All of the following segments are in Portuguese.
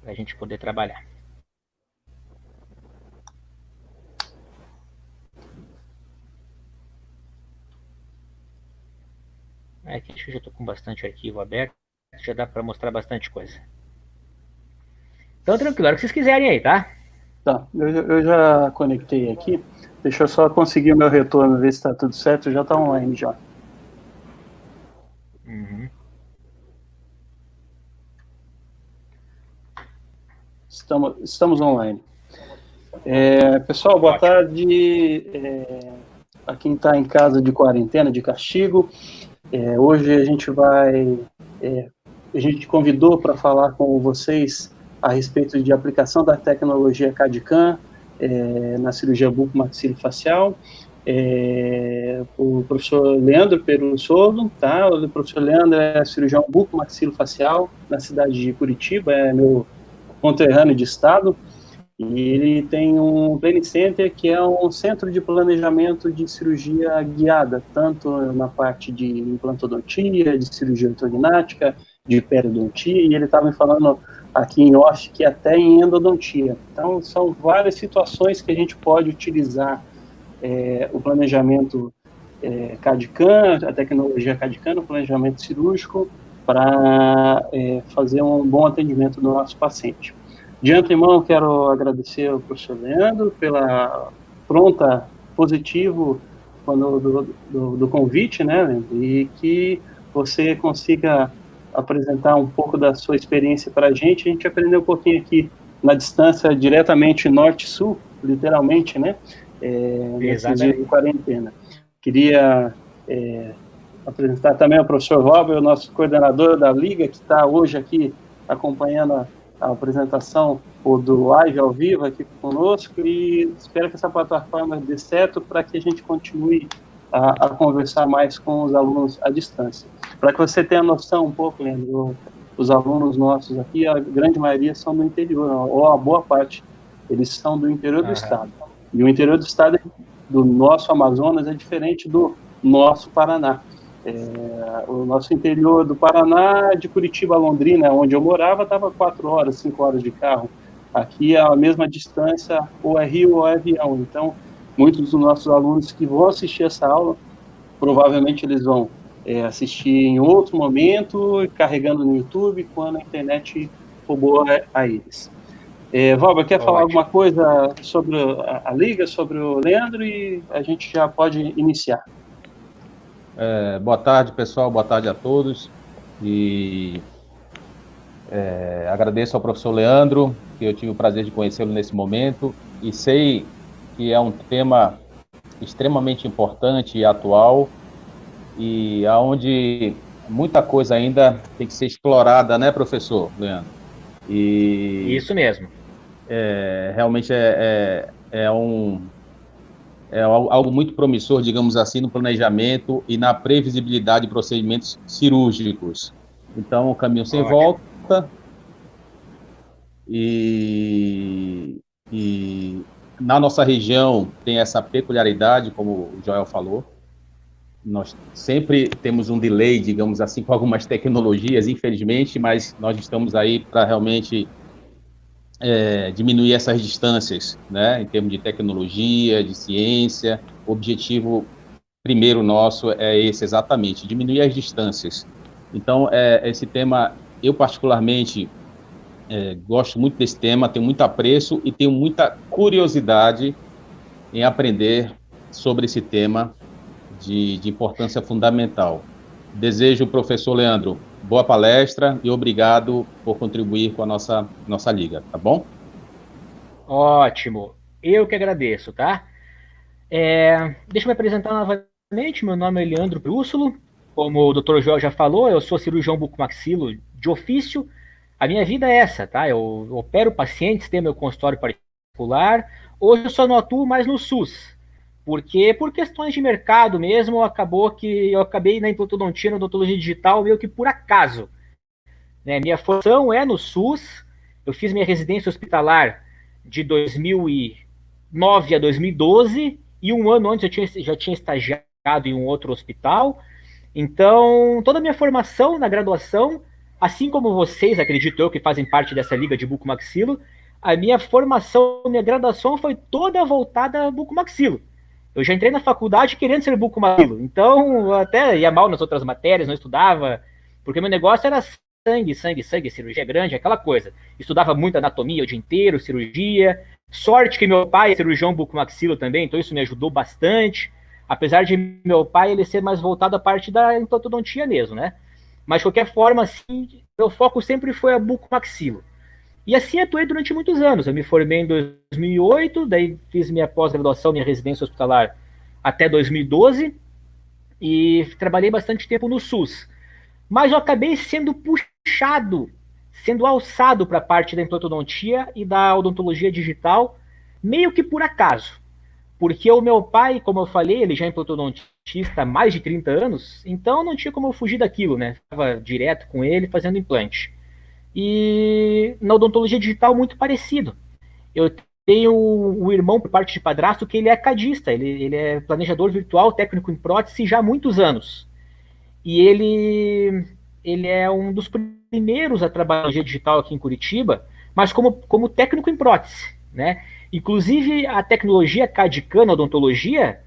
para a gente poder trabalhar. Aqui acho que já estou com bastante arquivo aberto, já dá para mostrar bastante coisa. Então, tranquilo, a hora que vocês quiserem aí, tá? Tá, eu já conectei aqui. Deixa eu só conseguir o meu retorno, ver se está tudo certo. Já está online já. Uhum. Estamos online. Pessoal, boa Ótimo. tarde. A quem está em casa de quarentena, de castigo. Hoje a gente a gente convidou para falar com vocês a respeito de aplicação da tecnologia CAD/CAM na cirurgia bucomaxilofacial. O professor Leandro Perussolo, tá? O professor Leandro é cirurgião bucomaxilofacial na cidade de Curitiba, é meu conterrâneo de estado. E ele tem um Planning Center, que é um centro de planejamento de cirurgia guiada, tanto na parte de implantodontia, de cirurgia ortognática, de periodontia, e ele estava me falando aqui em off que até em endodontia. Então, são várias situações que a gente pode utilizar o planejamento CAD/CAM, a tecnologia CAD/CAM no planejamento cirúrgico, para fazer um bom atendimento do nosso paciente. De antemão, quero agradecer ao professor Leandro pela positivo do convite, né, Leandro? E que você consiga apresentar um pouco da sua experiência para a gente aprender um pouquinho aqui na distância, diretamente norte-sul, literalmente, né, nesses dias de Exatamente. quarentena. Queria apresentar também o professor Robert, o nosso coordenador da Liga, que está hoje aqui acompanhando a apresentação do live ao vivo aqui conosco, e espero que essa plataforma dê certo para que a gente continue a conversar mais com os alunos à distância. Para que você tenha noção um pouco, Leandro, os alunos nossos aqui, a grande maioria são do interior, ou a boa parte, eles são do interior do estado. E o interior do estado do nosso Amazonas é diferente do nosso Paraná. O nosso interior do Paraná, de Curitiba a Londrina, onde eu morava, estava 4 horas, 5 horas de carro. Aqui é a mesma distância, ou é rio ou é avião. Então, muitos dos nossos alunos que vão assistir essa aula, provavelmente eles vão assistir em outro momento, carregando no YouTube, quando a internet for boa a eles. Valber, quer falar Ótimo. alguma coisa sobre a Liga, sobre o Leandro, e a gente já pode iniciar. Boa tarde, pessoal, boa tarde a todos. E agradeço ao professor Leandro, que eu tive o prazer de conhecê-lo nesse momento, e sei que é um tema extremamente importante e atual, e aonde muita coisa ainda tem que ser explorada, né, professor Leandro? E Isso mesmo. realmente algo muito promissor, digamos assim, no planejamento e na previsibilidade de procedimentos cirúrgicos. Então, o caminho sem Ótimo. volta e na nossa região tem essa peculiaridade, como o Joel falou. Nós sempre temos um delay, digamos assim, com algumas tecnologias, infelizmente, mas nós estamos aí para realmente diminuir essas distâncias, né, em termos de tecnologia, de ciência. O objetivo primeiro nosso é esse exatamente, diminuir as distâncias. Então, esse tema, eu particularmente gosto muito desse tema, tenho muito apreço e tenho muita curiosidade em aprender sobre esse tema de importância fundamental. Desejo, professor Leandro, boa palestra e obrigado por contribuir com a nossa liga, tá bom? Ótimo. Eu que agradeço, tá? Deixa eu me apresentar novamente. Meu nome é Leandro Brússolo. Como o Dr. Joel já falou, eu sou cirurgião bucomaxilo de ofício. A minha vida é essa, tá? Eu opero pacientes, tenho meu consultório particular. Hoje eu só não atuo mais no SUS, porque por questões de mercado mesmo, acabou que eu acabei na implantodontia, na odontologia digital, meio que por acaso. Né? Minha formação é no SUS. Eu fiz minha residência hospitalar de 2009 a 2012 e um ano antes já tinha estagiado em um outro hospital. Então, toda a minha formação na graduação assim como vocês, acredito eu, que fazem parte dessa liga de bucomaxilo, a minha formação, minha graduação foi toda voltada a bucomaxilo. Eu já entrei na faculdade querendo ser bucomaxilo, então eu até ia mal nas outras matérias, não estudava, porque meu negócio era sangue, cirurgia grande, aquela coisa. Estudava muito anatomia o dia inteiro, cirurgia. Sorte que meu pai é cirurgião bucomaxilo também, então isso me ajudou bastante. Apesar de meu pai ele ser mais voltado à parte da implantodontia mesmo, né? Mas de qualquer forma, assim, meu foco sempre foi a bucomaxilo. E assim atuei durante muitos anos. Eu me formei em 2008, daí fiz minha pós-graduação, minha residência hospitalar até 2012 e trabalhei bastante tempo no SUS. Mas eu acabei sendo puxado, sendo alçado para a parte da implantodontia e da odontologia digital, meio que por acaso. Porque o meu pai, como eu falei, ele já é implantodontista há mais de 30 anos, então não tinha como eu fugir daquilo, né? Estava direto com ele fazendo implante. E na odontologia digital, muito parecido. Eu tenho um irmão por parte de padrasto que ele é cadista, ele é planejador virtual, técnico em prótese já há muitos anos. E ele é um dos primeiros a trabalhar em digital aqui em Curitiba, mas como técnico em prótese, né? Inclusive, a tecnologia CAD/CAM na odontologia,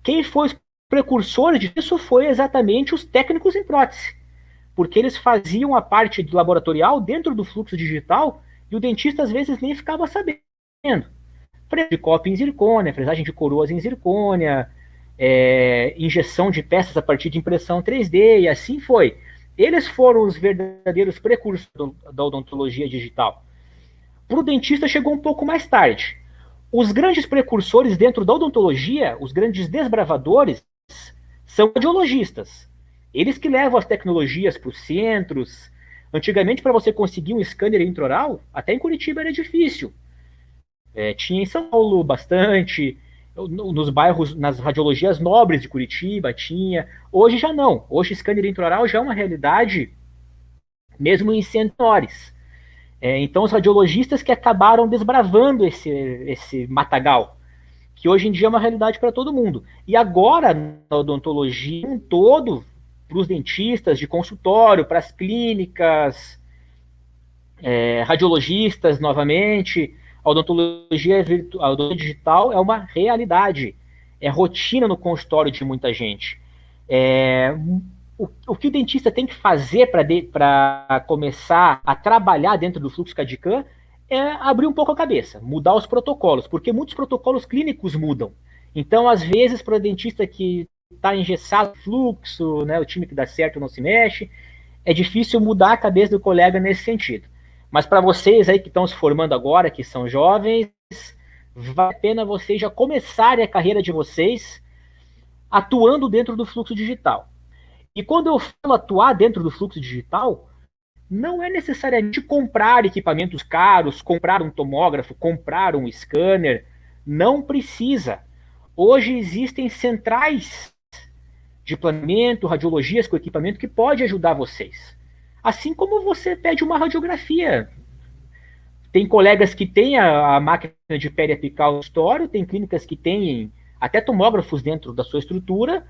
quem foi os precursores disso foi exatamente os técnicos em prótese, porque eles faziam a parte do laboratorial dentro do fluxo digital e o dentista às vezes nem ficava sabendo. Fresagem de copa em zircônia, fresagem de coroas em zircônia, injeção de peças a partir de impressão 3D, e assim foi. Eles foram os verdadeiros precursores da odontologia digital. Para o dentista chegou um pouco mais tarde. Os grandes precursores dentro da odontologia, os grandes desbravadores, são radiologistas. Eles que levam as tecnologias para os centros. Antigamente, para você conseguir um scanner intraoral, até em Curitiba era difícil. Tinha em São Paulo bastante, nos bairros, nas radiologias nobres de Curitiba tinha. Hoje já não. Hoje scanner intraoral já é uma realidade, mesmo em centros menores. Então os radiologistas que acabaram desbravando esse matagal, que hoje em dia é uma realidade para todo mundo. E agora, na odontologia um todo, para os dentistas de consultório, para as clínicas, radiologistas novamente, a odontologia digital é uma realidade, é rotina no consultório de muita gente. O que o dentista tem que fazer para começar a trabalhar dentro do fluxo CAD/CAM é abrir um pouco a cabeça, mudar os protocolos, porque muitos protocolos clínicos mudam. Então, às vezes, para o dentista que está engessado no fluxo, né, o time que dá certo não se mexe, é difícil mudar a cabeça do colega nesse sentido. Mas para vocês aí que estão se formando agora, que são jovens, vale a pena vocês já começarem a carreira de vocês atuando dentro do fluxo digital. E quando eu falo atuar dentro do fluxo digital, não é necessariamente comprar equipamentos caros, comprar um tomógrafo, comprar um scanner. Não precisa. Hoje existem centrais de planeamento, radiologias com equipamento que pode ajudar vocês. Assim como você pede uma radiografia. Tem colegas que têm a máquina de periapical no consultório, tem clínicas que têm até tomógrafos dentro da sua estrutura,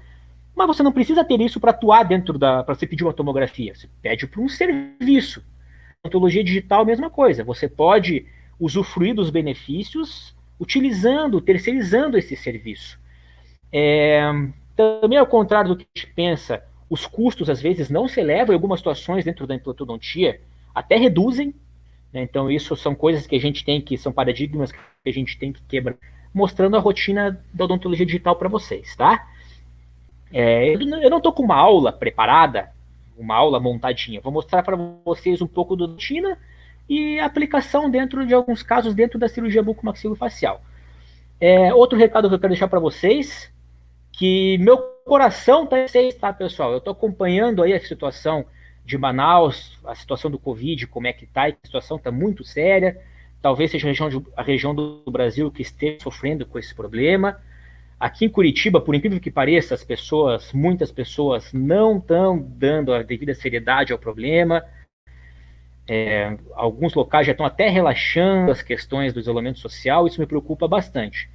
mas você não precisa ter isso para atuar dentro para você pedir uma tomografia. Você pede para um serviço. Odontologia digital, mesma coisa. Você pode usufruir dos benefícios terceirizando esse serviço. Também ao contrário do que a gente pensa, os custos às vezes não se elevam em algumas situações dentro da implantodontia, até reduzem. Né? Então isso são coisas que a gente tem que, são paradigmas que a gente tem que quebrar, mostrando a rotina da odontologia digital para vocês, tá? Eu não estou com uma aula preparada, uma aula montadinha. Vou mostrar para vocês um pouco da rotina e aplicação dentro de alguns casos dentro da cirurgia bucomaxilofacial. Outro recado que eu quero deixar para vocês, que meu coração está em vocês, tá, pessoal? Eu estou acompanhando aí a situação de Manaus, a situação do Covid, como é que está, a situação está muito séria. Talvez seja a região do Brasil que esteja sofrendo com esse problema. Aqui em Curitiba, por incrível que pareça, muitas pessoas não estão dando a devida seriedade ao problema. Alguns locais já estão até relaxando as questões do isolamento social. Isso me preocupa bastante,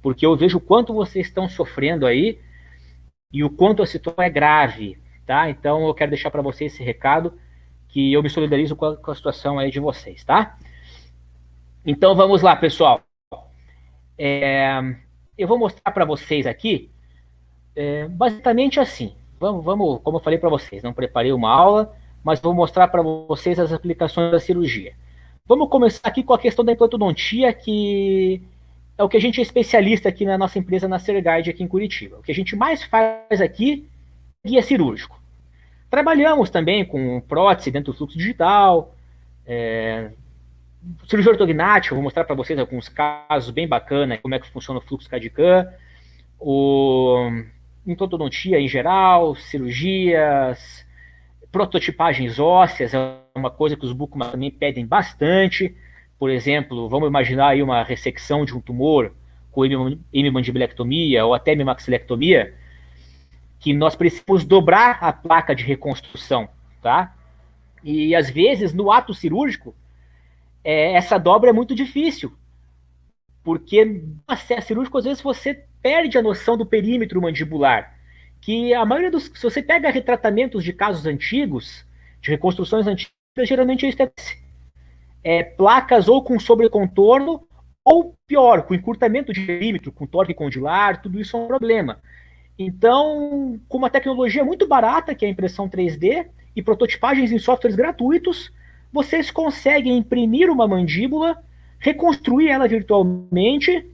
porque eu vejo o quanto vocês estão sofrendo aí e o quanto a situação é grave, tá? Então eu quero deixar para vocês esse recado, que eu me solidarizo com a situação aí de vocês, tá? Então vamos lá, pessoal. Eu vou mostrar para vocês aqui, basicamente assim. Vamos, como eu falei para vocês, não preparei uma aula, mas vou mostrar para vocês as aplicações da cirurgia. Vamos começar aqui com a questão da implantodontia, que é o que a gente é especialista aqui na nossa empresa, na Serguide, aqui em Curitiba. O que a gente mais faz aqui é guia cirúrgico. Trabalhamos também com prótese dentro do fluxo digital, cirurgia ortognática, vou mostrar para vocês alguns casos bem bacanas, como é que funciona o fluxo CAD/CAM, implantodontia em geral, cirurgias, prototipagens ósseas, é uma coisa que os bucomas também pedem bastante. Por exemplo, vamos imaginar aí uma ressecção de um tumor com hemimandibilectomia ou até hemimaxilectomia, que nós precisamos dobrar a placa de reconstrução, tá? E às vezes, no ato cirúrgico, essa dobra é muito difícil, porque no acesso cirúrgico, às vezes, você perde a noção do perímetro mandibular, que a maioria dos... Se você pega retratamentos de casos antigos, de reconstruções antigas, geralmente é isso. Placas ou com sobrecontorno, ou pior, com encurtamento de perímetro, com torque condilar, tudo isso é um problema. Então, com uma tecnologia muito barata, que é a impressão 3D, e prototipagens em softwares gratuitos, vocês conseguem imprimir uma mandíbula, reconstruir ela virtualmente,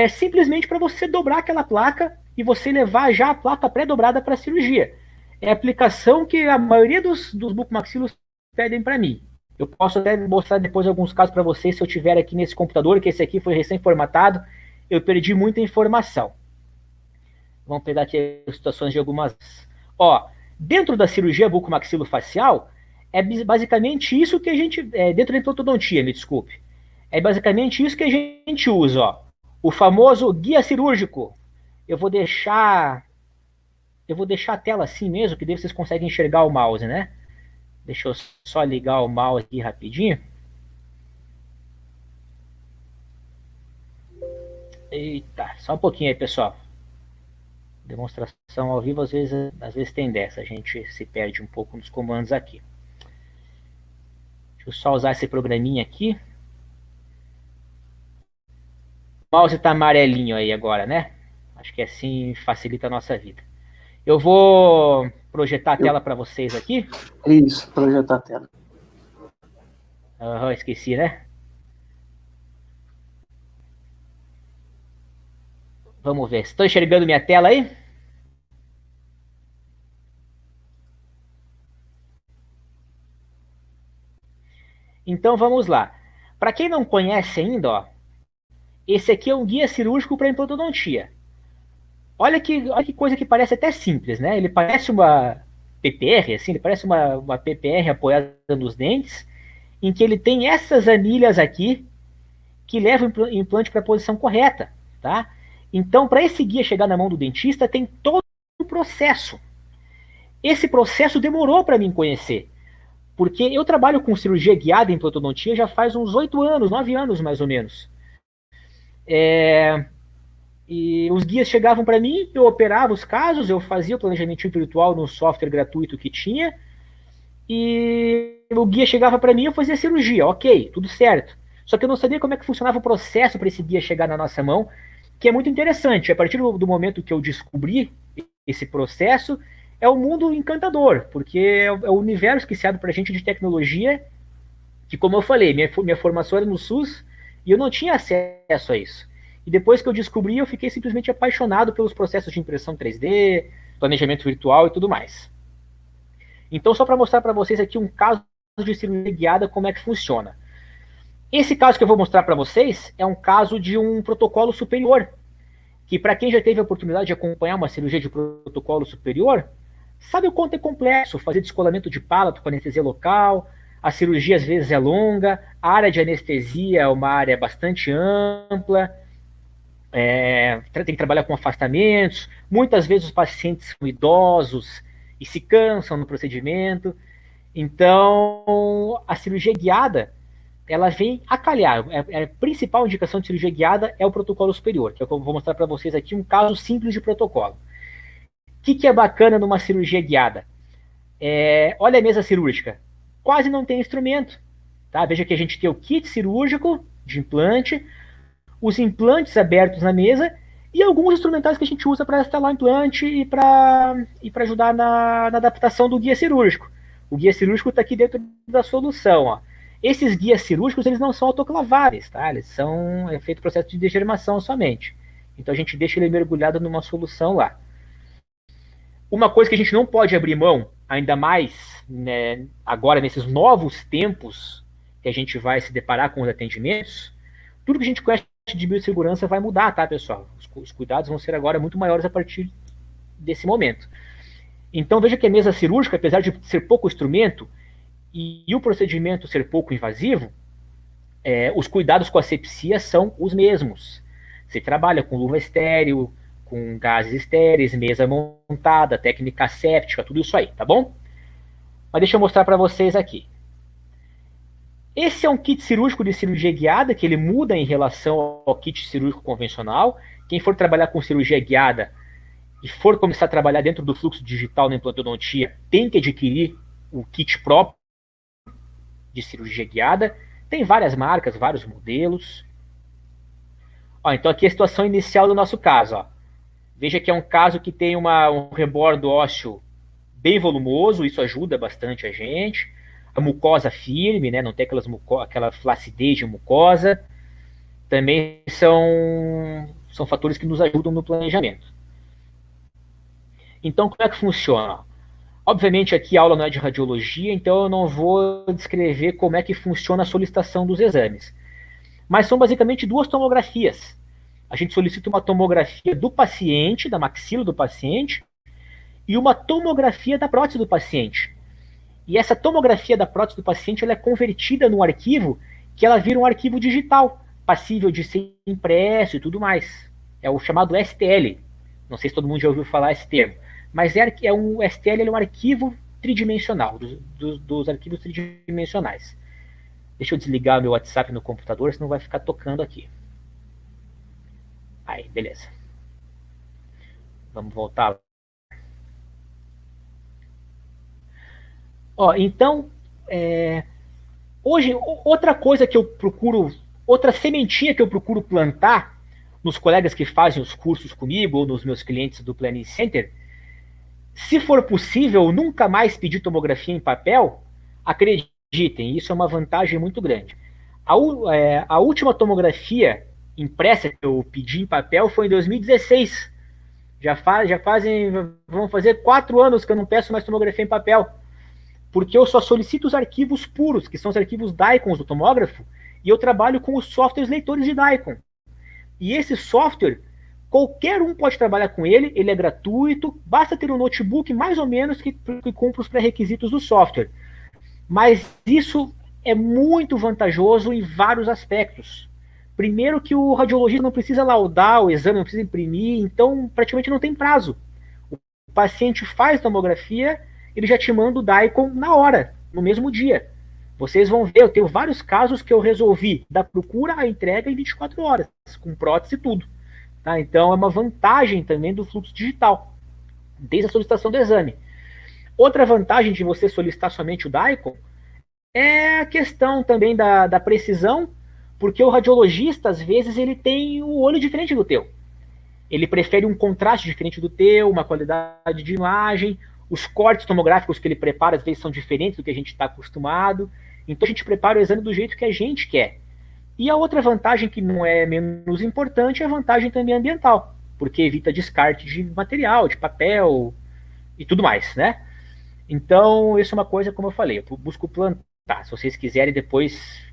simplesmente para você dobrar aquela placa e você levar já a placa pré-dobrada para a cirurgia. É a aplicação que a maioria dos bucomaxilos pedem para mim. Eu posso até mostrar depois alguns casos para vocês, se eu tiver aqui nesse computador, que esse aqui foi recém-formatado, eu perdi muita informação. Vamos pegar aqui as situações de algumas... dentro da cirurgia bucomaxilofacial, é basicamente isso que a gente... dentro da implantodontia, me desculpe. É basicamente isso que a gente usa, o famoso guia cirúrgico. Eu vou deixar a tela assim mesmo, que daí vocês conseguem enxergar o mouse, né? Deixa eu só ligar o mouse aqui rapidinho. Eita, só um pouquinho aí, pessoal. Demonstração ao vivo, às vezes tem dessa, a gente se perde um pouco nos comandos aqui. Deixa eu só usar esse programinha aqui. O mouse está amarelinho aí agora, né? Acho que assim facilita a nossa vida. Eu vou projetar a tela para vocês aqui. Isso, projetar a tela. Esqueci, né? Vamos ver. Estão enxergando minha tela aí? Então vamos lá. Para quem não conhece ainda, esse aqui é um guia cirúrgico para implantodontia. Olha que coisa que parece até simples, né? Ele parece uma PPR, assim, ele parece uma PPR apoiada nos dentes, em que ele tem essas anilhas aqui que levam o implante para a posição correta, tá? Então, para esse guia chegar na mão do dentista, tem todo um processo. Esse processo demorou para mim conhecer, porque eu trabalho com cirurgia guiada em implantodontia já faz uns 8 anos, 9 anos mais ou menos. E os guias chegavam para mim, eu operava os casos, eu fazia o planejamento virtual no software gratuito que tinha, e o guia chegava para mim e eu fazia a cirurgia, ok, tudo certo. Só que eu não sabia como é que funcionava o processo para esse guia chegar na nossa mão, que é muito interessante. A partir do momento que eu descobri esse processo, é um mundo encantador, porque é o universo que se abre para a gente de tecnologia, que, como eu falei, minha formação era no SUS e eu não tinha acesso a isso. E depois que eu descobri, eu fiquei simplesmente apaixonado pelos processos de impressão 3D, planejamento virtual e tudo mais. Então, só para mostrar para vocês aqui um caso de cirurgia guiada, como é que funciona. Esse caso que eu vou mostrar para vocês é um caso de um protocolo superior, que para quem já teve a oportunidade de acompanhar uma cirurgia de protocolo superior, sabe o quanto é complexo fazer descolamento de palato com anestesia local, a cirurgia às vezes é longa, a área de anestesia é uma área bastante ampla, tem que trabalhar com afastamentos, muitas vezes os pacientes são idosos e se cansam no procedimento. Então, a cirurgia guiada, ela vem a calhar. A principal indicação de cirurgia guiada é o protocolo superior, que eu vou mostrar para vocês aqui um caso simples de protocolo. O que é bacana numa cirurgia guiada? Olha a mesa cirúrgica. quase não tem instrumento. Tá? Veja que a gente tem o kit cirúrgico de implante, os implantes abertos na mesa e alguns instrumentais que a gente usa para instalar o implante e para ajudar na adaptação do guia cirúrgico. O guia cirúrgico está aqui dentro da solução. Ó. Esses guias cirúrgicos eles não são autoclaváveis, tá? Eles são feito processo de degermação somente. Então a gente deixa ele mergulhado numa solução lá. Uma coisa que a gente não pode abrir mão, ainda mais né, agora nesses novos tempos que a gente vai se deparar com os atendimentos, tudo que a gente conhece de biossegurança vai mudar, tá, pessoal? Os cuidados vão ser agora muito maiores a partir desse momento. Então veja que a mesa cirúrgica, apesar de ser pouco instrumento e o procedimento ser pouco invasivo, os cuidados com a asepsia são os mesmos. Você trabalha com luva estéreo, com gases estéreis, mesa montada, técnica séptica, tudo isso aí, tá bom? Mas deixa eu mostrar para vocês aqui. Esse é um kit cirúrgico de cirurgia guiada, que ele muda em relação ao kit cirúrgico convencional. Quem for trabalhar com cirurgia guiada e for começar a trabalhar dentro do fluxo digital na implantodontia, tem que adquirir o kit próprio de cirurgia guiada. Tem várias marcas, vários modelos. Ó, então aqui é a situação inicial do nosso caso. Ó. Veja que é um caso que tem um rebordo ósseo bem volumoso, isso ajuda bastante a gente. A mucosa firme, né, não tem aquela flacidez de mucosa. Também são fatores que nos ajudam no planejamento. Então, como é que funciona? Obviamente, aqui a aula não é de radiologia, então eu não vou descrever como é que funciona a solicitação dos exames. Mas são basicamente duas tomografias. A gente solicita uma tomografia do paciente, da maxila do paciente, e uma tomografia da prótese do paciente. E essa tomografia da prótese do paciente ela é convertida num arquivo que ela vira um arquivo digital, passível de ser impresso e tudo mais. É o chamado STL. Não sei se todo mundo já ouviu falar esse termo. Mas o STL é um arquivo tridimensional, dos arquivos tridimensionais. Deixa eu desligar o meu WhatsApp no computador, senão vai ficar tocando aqui. Aí, beleza. Vamos voltar. Ó, então, hoje, outra coisa que eu procuro, outra sementinha que eu procuro plantar nos colegas que fazem os cursos comigo ou nos meus clientes do Planning Center, se for possível, nunca mais pedir tomografia em papel, acreditem, isso é uma vantagem muito grande. A última tomografia impressa que eu pedi em papel foi em 2016. Vão fazer 4 anos que eu não peço mais tomografia em papel. Porque eu só solicito os arquivos puros, que são os arquivos DICOMs do tomógrafo, e eu trabalho com os softwares leitores de DICOM. E esse software, qualquer um pode trabalhar com ele, ele é gratuito, basta ter um notebook mais ou menos que cumpra os pré-requisitos do software. Mas isso é muito vantajoso em vários aspectos. Primeiro que o radiologista não precisa laudar o exame, não precisa imprimir, então praticamente não tem prazo. O paciente faz tomografia, ele já te manda o DICOM na hora, no mesmo dia. Vocês vão ver, eu tenho vários casos que eu resolvi da procura à entrega em 24 horas, com prótese e tudo. Tá? Então é uma vantagem também do fluxo digital, desde a solicitação do exame. Outra vantagem de você solicitar somente o DICOM é a questão também da precisão, porque o radiologista, às vezes, ele tem o olho diferente do teu. Ele prefere um contraste diferente do teu, uma qualidade de imagem, os cortes tomográficos que ele prepara, às vezes, são diferentes do que a gente está acostumado. Então, a gente prepara o exame do jeito que a gente quer. E a outra vantagem, que não é menos importante, é a vantagem também ambiental, porque evita descarte de material, de papel e tudo mais, né? Então, isso é uma coisa, como eu falei, eu busco plantar. Se vocês quiserem depois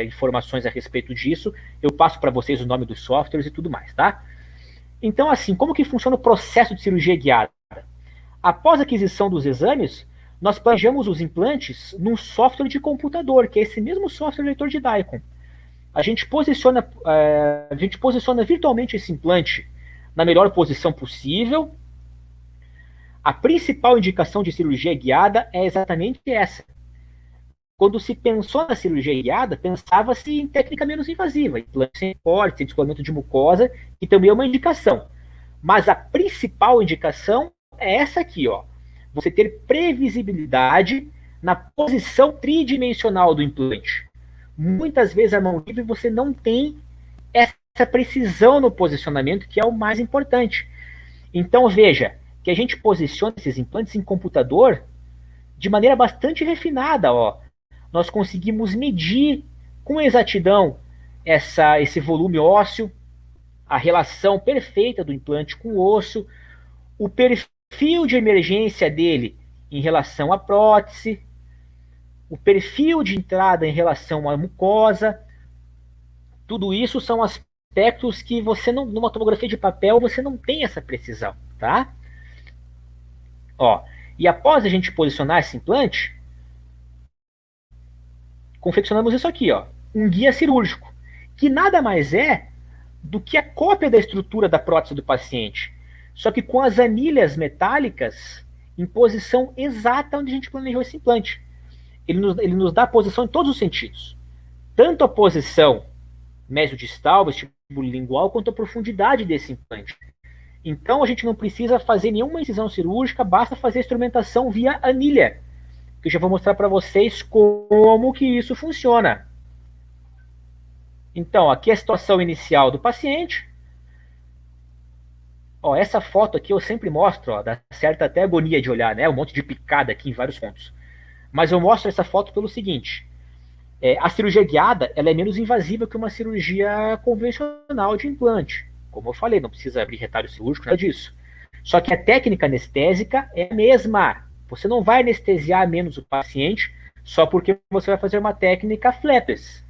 informações a respeito disso, eu passo para vocês o nome dos softwares e tudo mais, tá? Então, assim, como que funciona o processo de cirurgia guiada? Após a aquisição dos exames, nós planejamos os implantes num software de computador, que é esse mesmo software leitor de DICOM. A gente posiciona virtualmente esse implante na melhor posição possível. A principal indicação de cirurgia guiada é exatamente essa. Quando se pensou na cirurgia guiada, pensava-se em técnica menos invasiva, implante sem corte, sem descolamento de mucosa, que também é uma indicação. Mas a principal indicação é essa aqui, ó. Você ter previsibilidade na posição tridimensional do implante. Muitas vezes a mão livre você não tem essa precisão no posicionamento, que é o mais importante. Então veja que a gente posiciona esses implantes em computador de maneira bastante refinada. Ó. Nós conseguimos medir com exatidão esse volume ósseo, a relação perfeita do implante com o osso, o perfil de emergência dele em relação à prótese, o perfil de entrada em relação à mucosa. Tudo isso são aspectos que você não, numa tomografia de papel, você não tem essa precisão, tá? Ó, e após a gente posicionar esse implante, confeccionamos isso aqui, ó, um guia cirúrgico, que nada mais é do que a cópia da estrutura da prótese do paciente, só que com as anilhas metálicas em posição exata onde a gente planejou esse implante. Ele nos dá a posição em todos os sentidos, tanto a posição mesiodistal, vestíbulo lingual, quanto a profundidade desse implante. Então a gente não precisa fazer nenhuma incisão cirúrgica, basta fazer a instrumentação via anilha, que eu já vou mostrar para vocês como que isso funciona. Então, aqui é a situação inicial do paciente. Ó, essa foto aqui eu sempre mostro, ó, dá certa até agonia de olhar, né? Um monte de picada aqui em vários pontos. Mas eu mostro essa foto pelo seguinte: a cirurgia guiada ela é menos invasiva que uma cirurgia convencional de implante. Como eu falei, não precisa abrir retalho cirúrgico, nada disso. Só que a técnica anestésica é a mesma. Você não vai anestesiar menos o paciente só porque você vai fazer uma técnica flapless.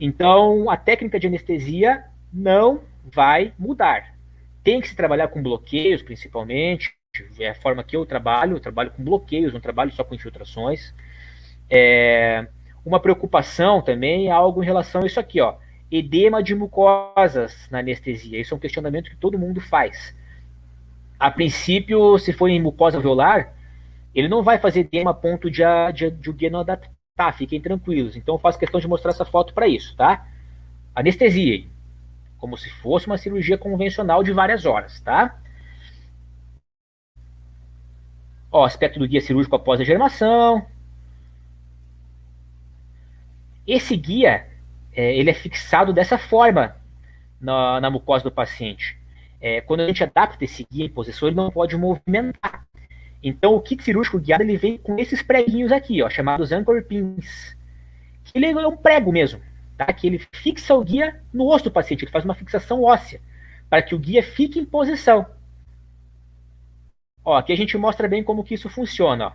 Então, a técnica de anestesia não vai mudar. Tem que se trabalhar com bloqueios, principalmente. É a forma que eu trabalho com bloqueios, não trabalho só com infiltrações. Uma preocupação também é algo em relação a isso aqui, ó. Edema de mucosas na anestesia. Isso é um questionamento que todo mundo faz. A princípio, se for em mucosa alveolar, ele não vai fazer edema a ponto de o guia não adaptar. Fiquem tranquilos. Então eu faço questão de mostrar essa foto para isso, tá? Anestesia, como se fosse uma cirurgia convencional de várias horas, tá? Ó, aspecto do guia cirúrgico após a germação. Esse guia, ele é fixado dessa forma na mucosa do paciente. Quando a gente adapta esse guia em posição, ele não pode movimentar. Então o kit cirúrgico guiado ele vem com esses preguinhos aqui, ó, chamados anchor pins. Que ele é um prego mesmo, tá? Que ele fixa o guia no osso do paciente, ele faz uma fixação óssea, para que o guia fique em posição. Ó, aqui a gente mostra bem como que isso funciona, ó.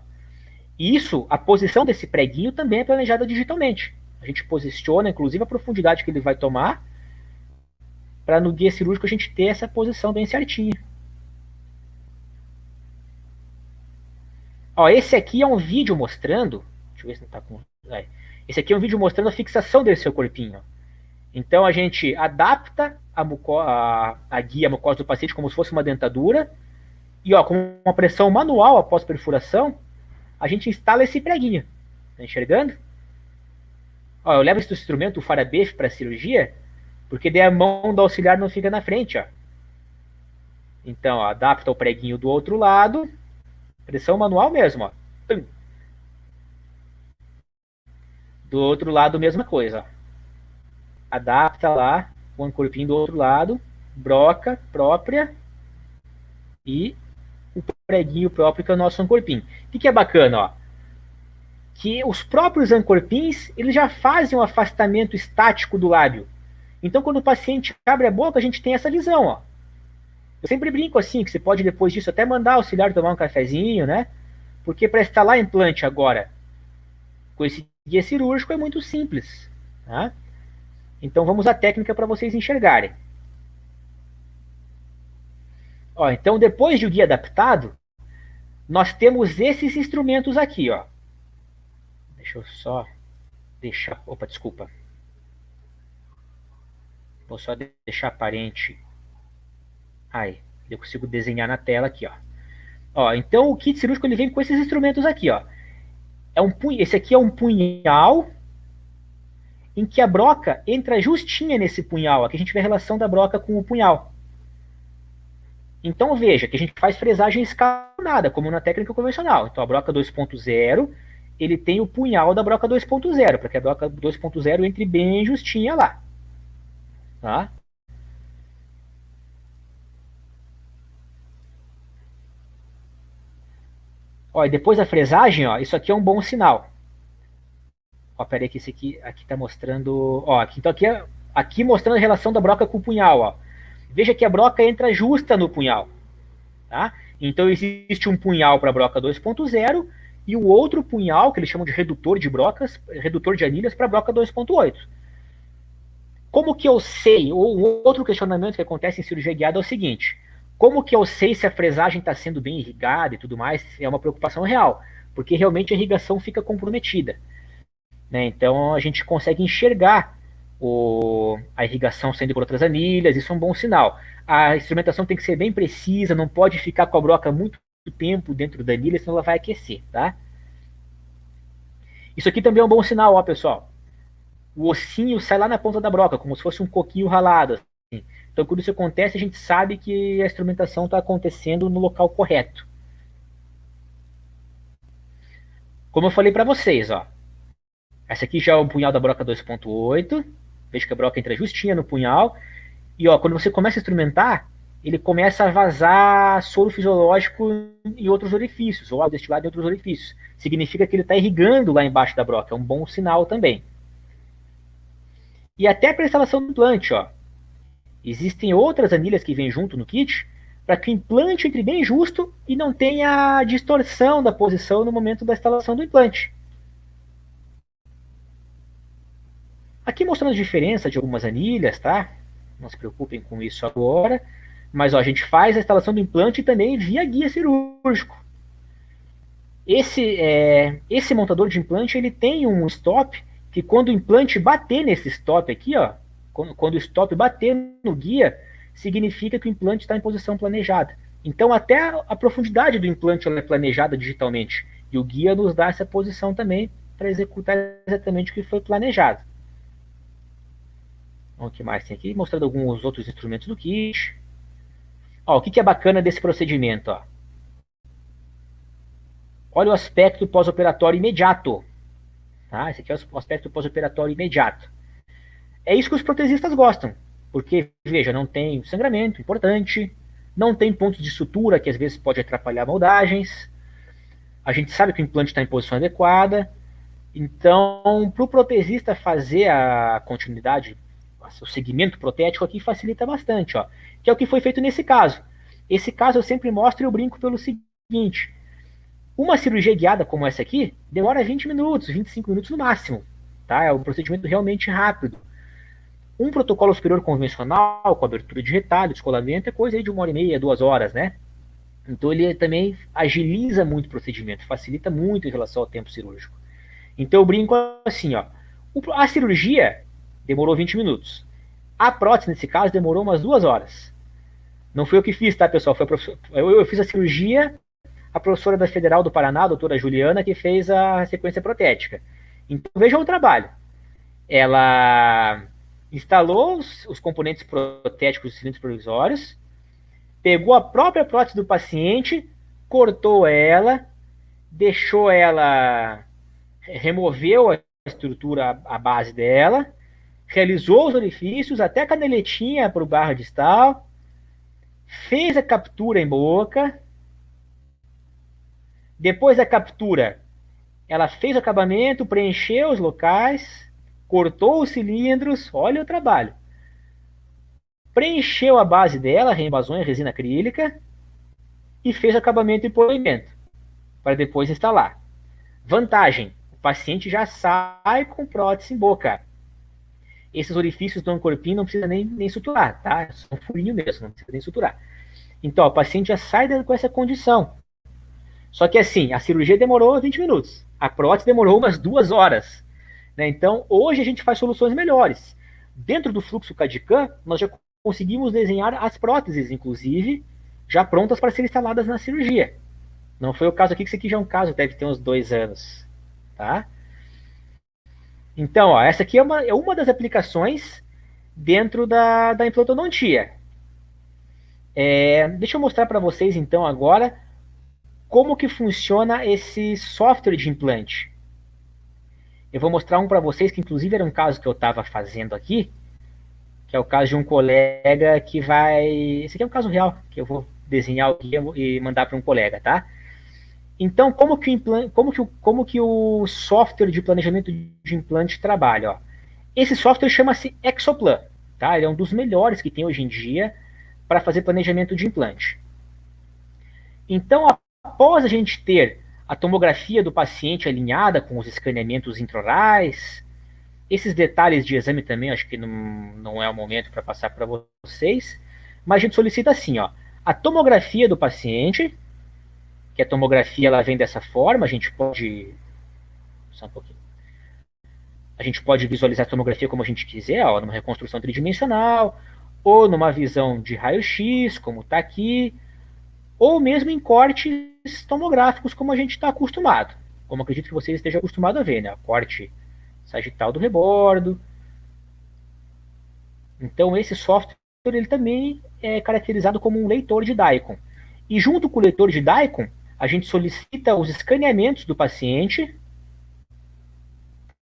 E isso, a posição desse preguinho também é planejada digitalmente. A gente posiciona, inclusive, a profundidade que ele vai tomar, para no guia cirúrgico a gente ter essa posição bem certinha. Ó, esse aqui é um vídeo mostrando. Deixa eu ver se não tá com. Esse aqui é um vídeo mostrando a fixação desse seu corpinho. Então a gente adapta a guia mucosa do paciente como se fosse uma dentadura. E ó, com uma pressão manual após perfuração, a gente instala esse preguinho. Tá enxergando? Ó, eu levo esse instrumento, o Farabef, para cirurgia, porque daí a mão do auxiliar não fica na frente. Ó. Então, ó, adapta o preguinho do outro lado. Pressão manual mesmo, ó. Do outro lado, mesma coisa, ó. Adapta lá o ancorpinho do outro lado, broca própria e o preguinho próprio que é o nosso ancorpinho. O que é bacana, ó? Que os próprios ancorpins, eles já fazem um afastamento estático do lábio. Então, quando o paciente abre a boca, a gente tem essa visão, ó. Eu sempre brinco assim, que você pode depois disso até mandar o auxiliar tomar um cafezinho, né? Porque para instalar implante agora com esse guia cirúrgico é muito simples, tá? Então vamos à técnica para vocês enxergarem. Ó, então depois de o guia adaptado, nós temos esses instrumentos aqui, ó. Deixa eu só deixar... Opa, desculpa. Vou só deixar aparente... Aí, eu consigo desenhar na tela aqui, ó. Ó, então o kit cirúrgico ele vem com esses instrumentos aqui, ó. Esse aqui é um punhal em que a broca entra justinha nesse punhal. Aqui a gente vê a relação da broca com o punhal. Então veja que a gente faz fresagem escalonada, como na técnica convencional. Então a broca 2.0 ele tem o punhal da broca 2.0, para que a broca 2.0 entre bem justinha lá. Tá? Ó, e depois da fresagem, ó, isso aqui é um bom sinal. Ó, peraí que esse aqui tá mostrando... Ó, então aqui mostrando a relação da broca com o punhal. Ó. Veja que a broca entra justa no punhal. Tá? Então existe um punhal para a broca 2.0 e o outro punhal, que eles chamam de redutor de brocas, redutor de anilhas para a broca 2.8. Como que eu sei, ou um outro questionamento que acontece em cirurgia guiada é o seguinte, como que eu sei se a fresagem está sendo bem irrigada e tudo mais, é uma preocupação real, porque realmente a irrigação fica comprometida. Né? Então a gente consegue enxergar a irrigação saindo por outras anilhas, isso é um bom sinal. A instrumentação tem que ser bem precisa, não pode ficar com a broca muito tempo dentro da anilha, senão ela vai aquecer. Tá? Isso aqui também é um bom sinal, ó, pessoal. O ossinho sai lá na ponta da broca, como se fosse um coquinho ralado. Assim. Então, quando isso acontece, a gente sabe que a instrumentação está acontecendo no local correto. Como eu falei para vocês, ó. Essa aqui já é o punhal da broca 2.8. Veja que a broca entra justinha no punhal. E ó, quando você começa a instrumentar, ele começa a vazar soro fisiológico em outros orifícios, ou água destilada em outros orifícios. Significa que ele está irrigando lá embaixo da broca. É um bom sinal também. E até para a instalação do implante, ó. Existem outras anilhas que vêm junto no kit para que o implante entre bem justo e não tenha distorção da posição no momento da instalação do implante. Aqui mostrando a diferença de algumas anilhas, tá? Não se preocupem com isso agora. Mas ó, a gente faz a instalação do implante também via guia cirúrgico. Esse montador de implante ele tem um stop que quando o implante bater nesse stop aqui, ó, quando o stop bater no guia, significa que o implante está em posição planejada. Então até a profundidade do implante ela é planejada digitalmente. E o guia nos dá essa posição também para executar exatamente o que foi planejado. O que mais tem aqui? Mostrando alguns outros instrumentos do kit. Ó, o que é bacana desse procedimento? Ó? Olha o aspecto pós-operatório imediato. Tá? Esse aqui é o aspecto pós-operatório imediato. É isso que os protesistas gostam. Porque, veja, não tem sangramento, importante. Não tem pontos de sutura, que às vezes pode atrapalhar moldagens. A gente sabe que o implante está em posição adequada. Então, para o protesista fazer a continuidade, o segmento protético aqui facilita bastante. Ó, que é o que foi feito nesse caso. Esse caso eu sempre mostro e eu brinco pelo seguinte. Uma cirurgia guiada como essa aqui demora 20 minutos, 25 minutos no máximo. Tá? É um procedimento realmente rápido. Um protocolo superior convencional, com abertura de retalho, descolamento, é coisa aí de 1h30, 2 horas, né? Então ele também agiliza muito o procedimento, facilita muito em relação ao tempo cirúrgico. Então eu brinco assim, ó. A cirurgia demorou 20 minutos. A prótese, nesse caso, demorou umas 2 horas. Não foi eu que fiz, tá, pessoal? Eu fiz a cirurgia, a professora da Federal do Paraná, a doutora Juliana, que fez a sequência protética. Então vejam o trabalho. Ela instalou os componentes protéticos dos cilindros provisórios, pegou a própria prótese do paciente, cortou ela, deixou ela, removeu a estrutura, a base dela, realizou os orifícios, até a caneletinha para o barra distal, fez a captura em boca, depois da captura, ela fez o acabamento, preencheu os locais, cortou os cilindros, olha o trabalho. Preencheu a base dela, reembasou em resina acrílica e fez o acabamento e polimento, para depois instalar. Vantagem, o paciente já sai com prótese em boca. Esses orifícios do ancorpim não precisa nem suturar, tá? É só um furinho mesmo, não precisa nem suturar. Então, o paciente já sai com essa condição. Só que assim, a cirurgia demorou 20 minutos. A prótese demorou umas 2 horas. Né? Então, hoje a gente faz soluções melhores. Dentro do fluxo CAD/CAM, nós já conseguimos desenhar as próteses, inclusive, já prontas para serem instaladas na cirurgia. Não foi o caso aqui, que isso aqui já é um caso, deve ter uns 2 anos. Tá? Então, ó, essa aqui é uma das aplicações dentro da implantodontia. Deixa eu mostrar para vocês, então, agora, como que funciona esse software de implante. Eu vou mostrar um para vocês, que inclusive era um caso que eu estava fazendo aqui, que é o caso de um colega que vai... Esse aqui é um caso real, que eu vou desenhar o guia e mandar para um colega, tá? Então, como que o software de planejamento de implante trabalha? Ó? Esse software chama-se Exoplan, tá? Ele é um dos melhores que tem hoje em dia para fazer planejamento de implante. Então, após a gente ter a tomografia do paciente alinhada com os escaneamentos intraorais, esses detalhes de exame também, acho que não é o momento para passar para vocês, mas a gente solicita assim, ó, a tomografia do paciente, que a tomografia ela vem dessa forma, a gente pode... Só um pouquinho. A gente pode visualizar a tomografia como a gente quiser, ó, numa reconstrução tridimensional, ou numa visão de raio-x, como está aqui, ou mesmo em cortes tomográficos, como a gente está acostumado. Como acredito que vocês estejam acostumados a ver, né? Corte sagital do rebordo. Então, esse software ele também é caracterizado como um leitor de DICOM. E junto com o leitor de DICOM, a gente solicita os escaneamentos do paciente,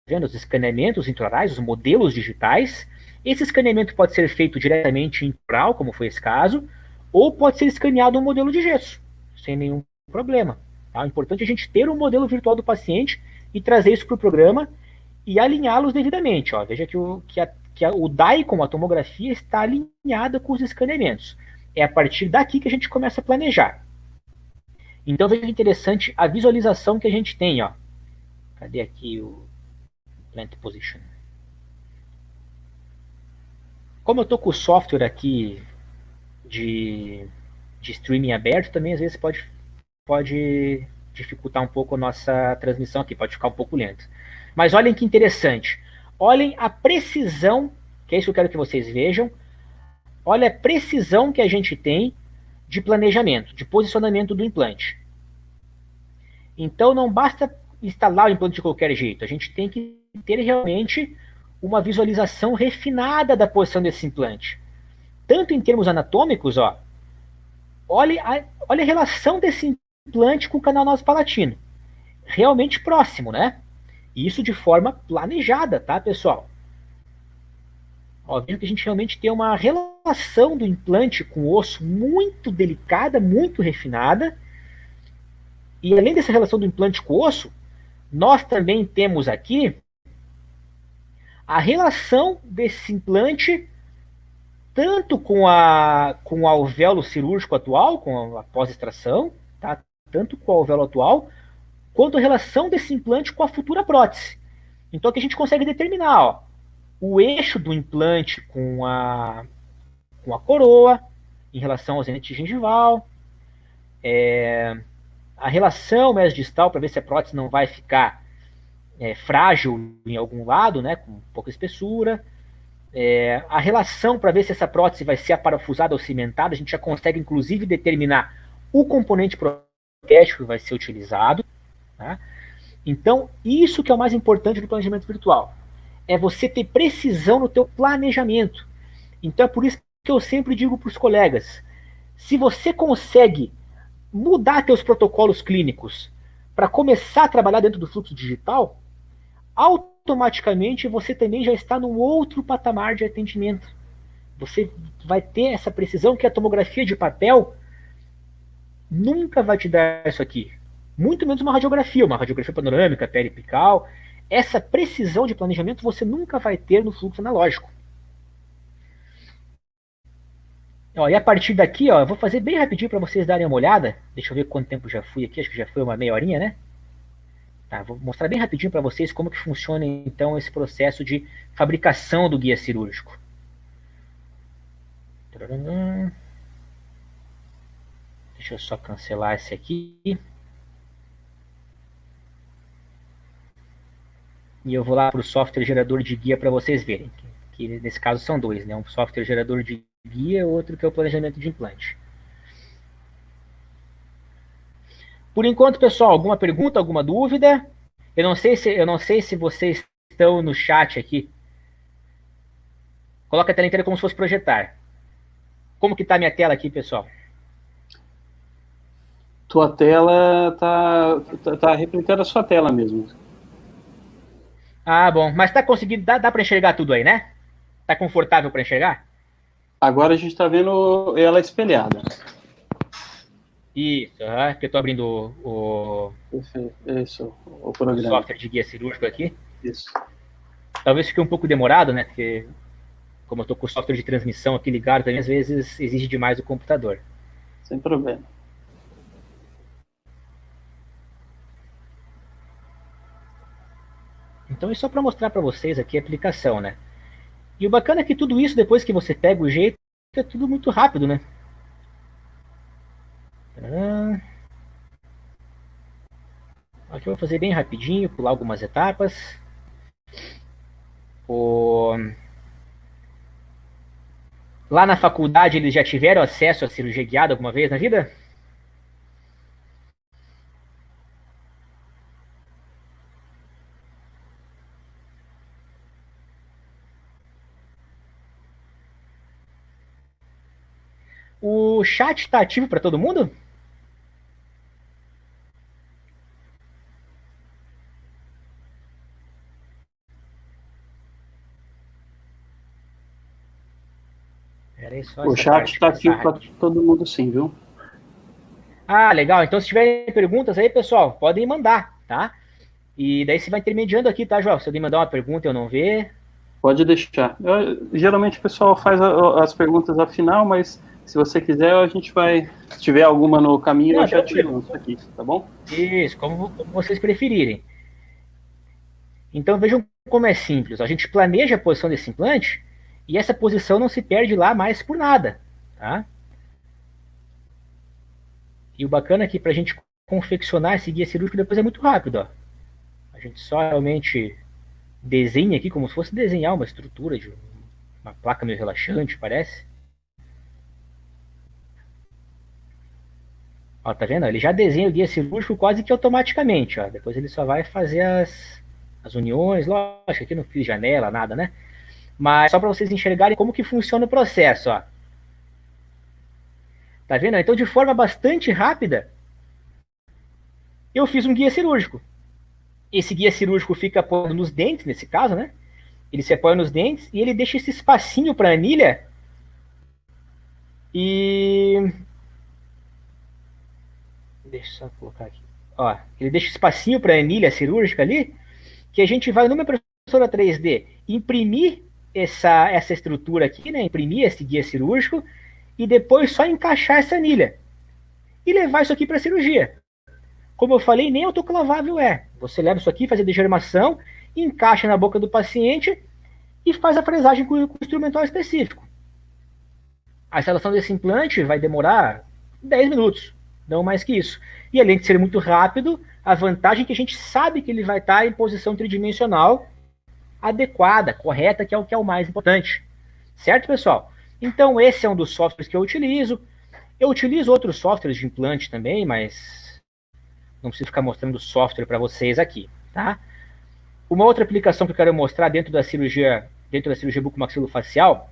vendo os escaneamentos intraorais, os modelos digitais. Esse escaneamento pode ser feito diretamente intraoral, como foi esse caso, ou pode ser escaneado um modelo de gesso, sem nenhum problema. Tá? O importante é a gente ter um modelo virtual do paciente e trazer isso para o programa e alinhá-los devidamente. Ó. Veja que o DICOM, a tomografia, está alinhada com os escaneamentos. É a partir daqui que a gente começa a planejar. Então veja que interessante a visualização que a gente tem. Ó. Cadê aqui o Plant Position? Como eu estou com o software aqui de streaming aberto, também às vezes pode dificultar um pouco a nossa transmissão aqui, pode ficar um pouco lento. Mas olhem que interessante. Olhem a precisão, que é isso que eu quero que vocês vejam. Olha a precisão que a gente tem de planejamento, de posicionamento do implante. Então não basta instalar o implante de qualquer jeito, a gente tem que ter realmente uma visualização refinada da posição desse implante. Tanto em termos anatômicos, ó, olha a relação desse implante com o canal nasopalatino. Realmente próximo, né? Isso de forma planejada, tá, pessoal? Ó, veja que a gente realmente tem uma relação do implante com o osso muito delicada, muito refinada. E além dessa relação do implante com o osso, nós também temos aqui a relação desse implante tanto com o alvéolo cirúrgico atual, com a pós-extração, tá? Tanto com o alvéolo atual, quanto a relação desse implante com a futura prótese. Então aqui a gente consegue determinar, ó, o eixo do implante com a coroa, em relação ao zenite gengival, a relação mesodistal, para ver se a prótese não vai ficar frágil em algum lado, né, com pouca espessura, a relação para ver se essa prótese vai ser aparafusada ou cimentada, a gente já consegue inclusive determinar o componente protético que vai ser utilizado. Tá? Então, isso que é o mais importante do planejamento virtual. É você ter precisão no teu planejamento. Então é por isso que eu sempre digo para os colegas, se você consegue mudar teus protocolos clínicos para começar a trabalhar dentro do fluxo digital, automaticamente você também já está num outro patamar de atendimento. Você vai ter essa precisão que a tomografia de papel nunca vai te dar isso aqui. Muito menos uma radiografia panorâmica, periapical. Essa precisão de planejamento você nunca vai ter no fluxo analógico. Ó, e a partir daqui, ó, eu vou fazer bem rapidinho para vocês darem uma olhada. Deixa eu ver quanto tempo já fui aqui, acho que já foi uma meia horinha, né? Tá, vou mostrar bem rapidinho para vocês como que funciona então esse processo de fabricação do guia cirúrgico. Deixa eu só cancelar esse aqui. E eu vou lá para o software gerador de guia para vocês verem. Que nesse caso são dois, né? Um software gerador de guia e outro que é o planejamento de implante. Por enquanto, pessoal, alguma pergunta, alguma dúvida? Eu não sei se vocês estão no chat aqui. Coloca a tela inteira como se fosse projetar. Como que está a minha tela aqui, pessoal? Tua tela tá replicando a sua tela mesmo. Ah, bom. Mas tá conseguindo, dá para enxergar tudo aí, né? Tá confortável para enxergar? Agora a gente está vendo ela espelhada. Isso, porque eu tô abrindo Perfeito. Isso, o o programa. software de guia cirúrgico aqui. Isso. Talvez fique um pouco demorado, né? Porque como eu tô com o software de transmissão aqui ligado, também às vezes exige demais o computador. Sem problema. Então é só para mostrar para vocês aqui a aplicação, né? E o bacana é que tudo isso, depois que você pega o jeito, é tudo muito rápido, né? Aqui eu vou fazer bem rapidinho, pular algumas etapas. O... Lá na faculdade eles já tiveram acesso à cirurgia guiada alguma vez na vida? O chat está ativo para todo mundo? Era só O essa chat parte, está passar ativo para rapidinho. todo mundo sim, viu? Ah, legal. Então se tiverem perguntas aí, pessoal, podem mandar, tá? E daí você vai intermediando aqui, tá, João? Se alguém mandar uma pergunta e eu não ver. Pode deixar. Geralmente o pessoal faz as perguntas ao final, mas se você quiser, a gente vai. Se tiver alguma no caminho, Não, eu já te tranquilo. lanço aqui, tá bom? Isso, como vocês preferirem. Então vejam como é simples. A gente planeja a posição desse implante e essa posição não se perde lá mais por nada, tá? E o bacana é que para a gente confeccionar esse guia cirúrgico depois é muito rápido, ó. A gente só realmente desenha aqui como se fosse desenhar uma estrutura de uma placa meio relaxante, parece. Ó, tá vendo? Ele já desenha o guia cirúrgico quase que automaticamente, ó. Depois ele só vai fazer as uniões, lógico, aqui não fiz janela, nada, né? Mas só para vocês enxergarem como que funciona o processo, ó. Tá vendo? Então, de forma bastante rápida, eu fiz um guia cirúrgico. Esse guia cirúrgico fica apoiado nos dentes, nesse caso, né? Ele se apoia nos dentes e ele deixa esse espacinho para a anilha e... Deixa eu só colocar aqui. Ó, ele deixa espacinho para a anilha cirúrgica ali, que a gente vai numa impressora 3D imprimir essa estrutura aqui, né? Imprimir esse guia cirúrgico e depois só encaixar essa anilha e levar isso aqui para a cirurgia. Como eu falei, nem autoclavável é. Você leva isso aqui, faz a degermação, encaixa na boca do paciente e faz a fresagem com o instrumental específico. A instalação desse implante vai demorar 10 minutos, não mais que isso. E além de ser muito rápido, a vantagem é que a gente sabe que ele vai estar em posição tridimensional adequada, correta, que é o mais importante. Certo, pessoal? Então, esse é um dos softwares que eu utilizo. Eu utilizo outros softwares de implante também, mas não preciso ficar mostrando software para vocês aqui, tá? Uma outra aplicação que eu quero mostrar dentro da cirurgia bucomaxilofacial.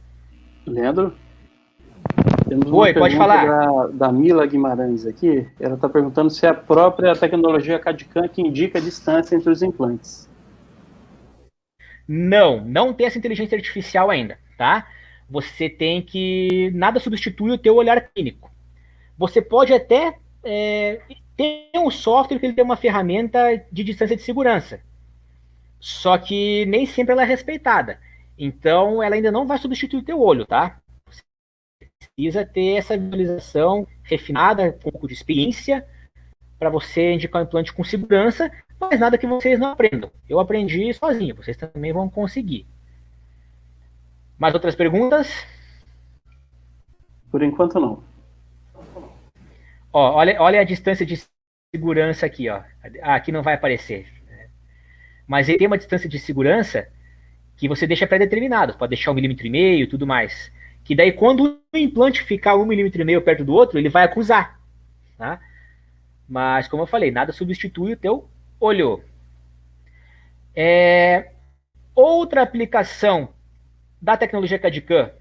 Leandro? Temos uma Oi, pode falar. da Mila Guimarães aqui. Ela está perguntando se é a própria tecnologia CAD/CAM que indica a distância entre os implantes. Não tem essa inteligência artificial ainda, tá? Você tem que... Nada substitui o teu olhar clínico. Você pode até ter um software que ele tem uma ferramenta de distância de segurança. Só que nem sempre ela é respeitada. Então, ela ainda não vai substituir o teu olho, tá? Você precisa ter essa visualização refinada, com um pouco de experiência, para você indicar um implante com segurança, mas nada que vocês não aprendam. Eu aprendi sozinho, vocês também vão conseguir. Mais outras perguntas? Por enquanto, não. Ó, olha a distância de segurança aqui, ó. Aqui não vai aparecer. Mas ele tem uma distância de segurança que você deixa pré-determinado. Pode deixar 1,5 mm e tudo mais. Que daí, quando o implante ficar 1,5 mm perto do outro, ele vai acusar. Tá? Mas, como eu falei, nada substitui o teu olho. Outra aplicação da tecnologia CAD/CAM,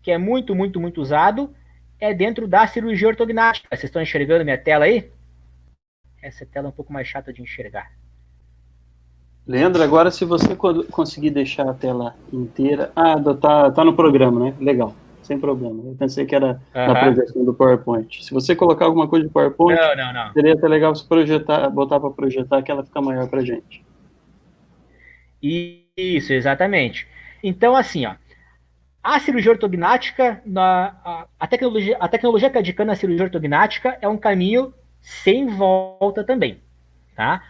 que é muito usado, é dentro da cirurgia ortognática. Vocês estão enxergando minha tela aí? Essa tela é um pouco mais chata de enxergar. Leandro, agora se você conseguir deixar a tela inteira... Ah, tá no programa, né? Legal, sem problema. Eu pensei que era na projeção do PowerPoint. Se você colocar alguma coisa de PowerPoint, Não. seria até legal você projetar, botar para projetar, que ela fica maior para gente. Isso, exatamente. Então, assim, ó, a cirurgia ortognática, a tecnologia cadicana na cirurgia ortognática é um caminho sem volta também, tá?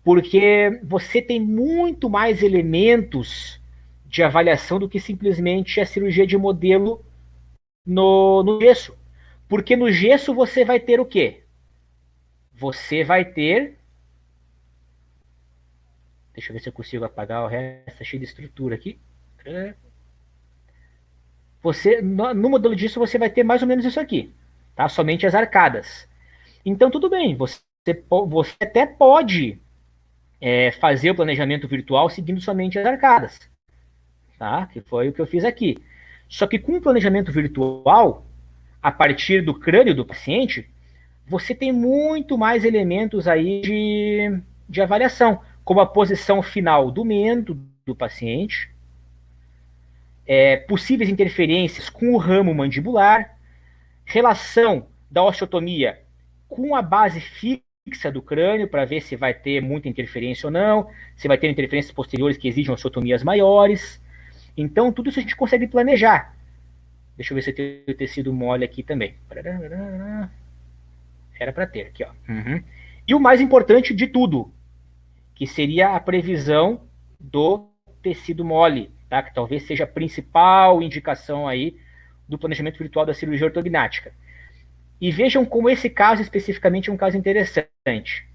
Porque você tem muito mais elementos de avaliação do que simplesmente a cirurgia de modelo no gesso. Porque no gesso você vai ter o quê? Você vai ter... Deixa eu ver se eu consigo apagar o resto, tá cheio de estrutura aqui. No modelo disso você vai ter mais ou menos isso aqui, tá? Somente as arcadas. Então tudo bem, você até pode fazer o planejamento virtual seguindo somente as arcadas, tá? Que foi o que eu fiz aqui. Só que com o planejamento virtual, a partir do crânio do paciente, você tem muito mais elementos aí de avaliação, como a posição final do mento do paciente, possíveis interferências com o ramo mandibular, relação da osteotomia com a base fixa do crânio, para ver se vai ter muita interferência ou não, se vai ter interferências posteriores que exigem osteotomias maiores. Então, tudo isso a gente consegue planejar. Deixa eu ver se eu tenho o tecido mole aqui também. Era para ter, aqui, ó. Uhum. E o mais importante de tudo, que seria a previsão do tecido mole, tá? Que talvez seja a principal indicação aí do planejamento virtual da cirurgia ortognática. E vejam como esse caso especificamente é um caso interessante.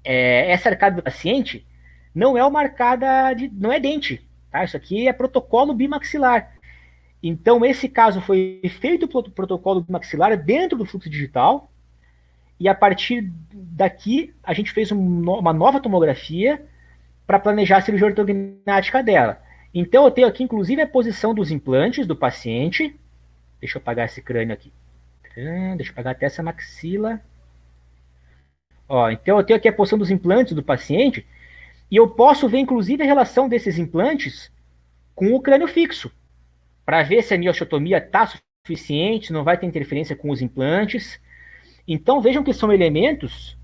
Essa arcada do paciente não é uma arcada não é dente, tá? Isso aqui é protocolo bimaxilar. Então esse caso foi feito pelo protocolo bimaxilar dentro do fluxo digital, e a partir daqui a gente fez uma nova tomografia para planejar a cirurgia ortognática dela. Então eu tenho aqui inclusive a posição dos implantes do paciente. Deixa eu apagar esse crânio aqui. Deixa eu apagar até essa maxila. Ó, então eu tenho aqui a posição dos implantes do paciente, e eu posso ver inclusive a relação desses implantes com o crânio fixo, para ver se a minha osteotomia está suficiente, se não vai ter interferência com os implantes. Então vejam que são elementos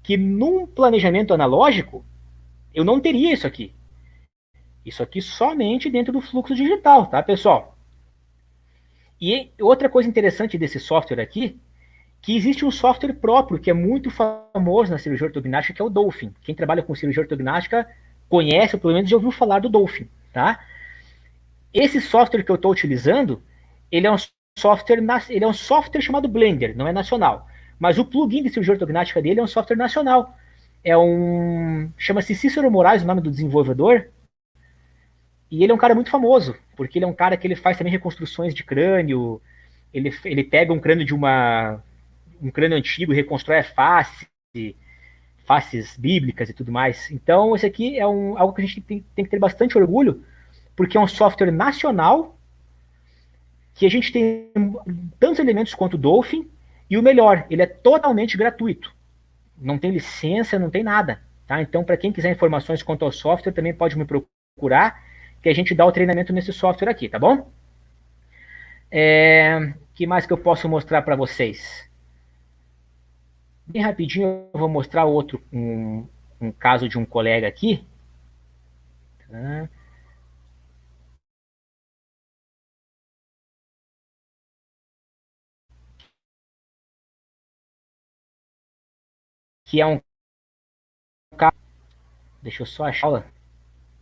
que num planejamento analógico eu não teria isso aqui. Isso aqui somente dentro do fluxo digital, tá, pessoal? E outra coisa interessante desse software aqui, que existe um software próprio que é muito famoso na cirurgia ortognática, que é o Dolphin. Quem trabalha com cirurgia ortognática conhece, ou pelo menos já ouviu falar do Dolphin, tá? Esse software que eu estou utilizando, ele é um software chamado Blender, não é nacional. Mas o plugin de cirurgia ortognática dele é um software nacional. Chama-se Cícero Moraes, o nome do desenvolvedor. E ele é um cara muito famoso, porque ele é um cara que ele faz também reconstruções de crânio. Ele pega um crânio um crânio antigo e reconstrói a faces bíblicas e tudo mais. Então, esse aqui é algo que a gente tem que ter bastante orgulho, porque é um software nacional, que a gente tem tantos elementos quanto o Dolphin, e o melhor, ele é totalmente gratuito. Não tem licença, não tem nada. Tá? Então, para quem quiser informações quanto ao software, também pode me procurar, que a gente dá o treinamento nesse software aqui, tá bom? Que mais que eu posso mostrar para vocês? Bem rapidinho eu vou mostrar um caso de um colega aqui. Tá? Que é um caso... Deixa eu só achar aula.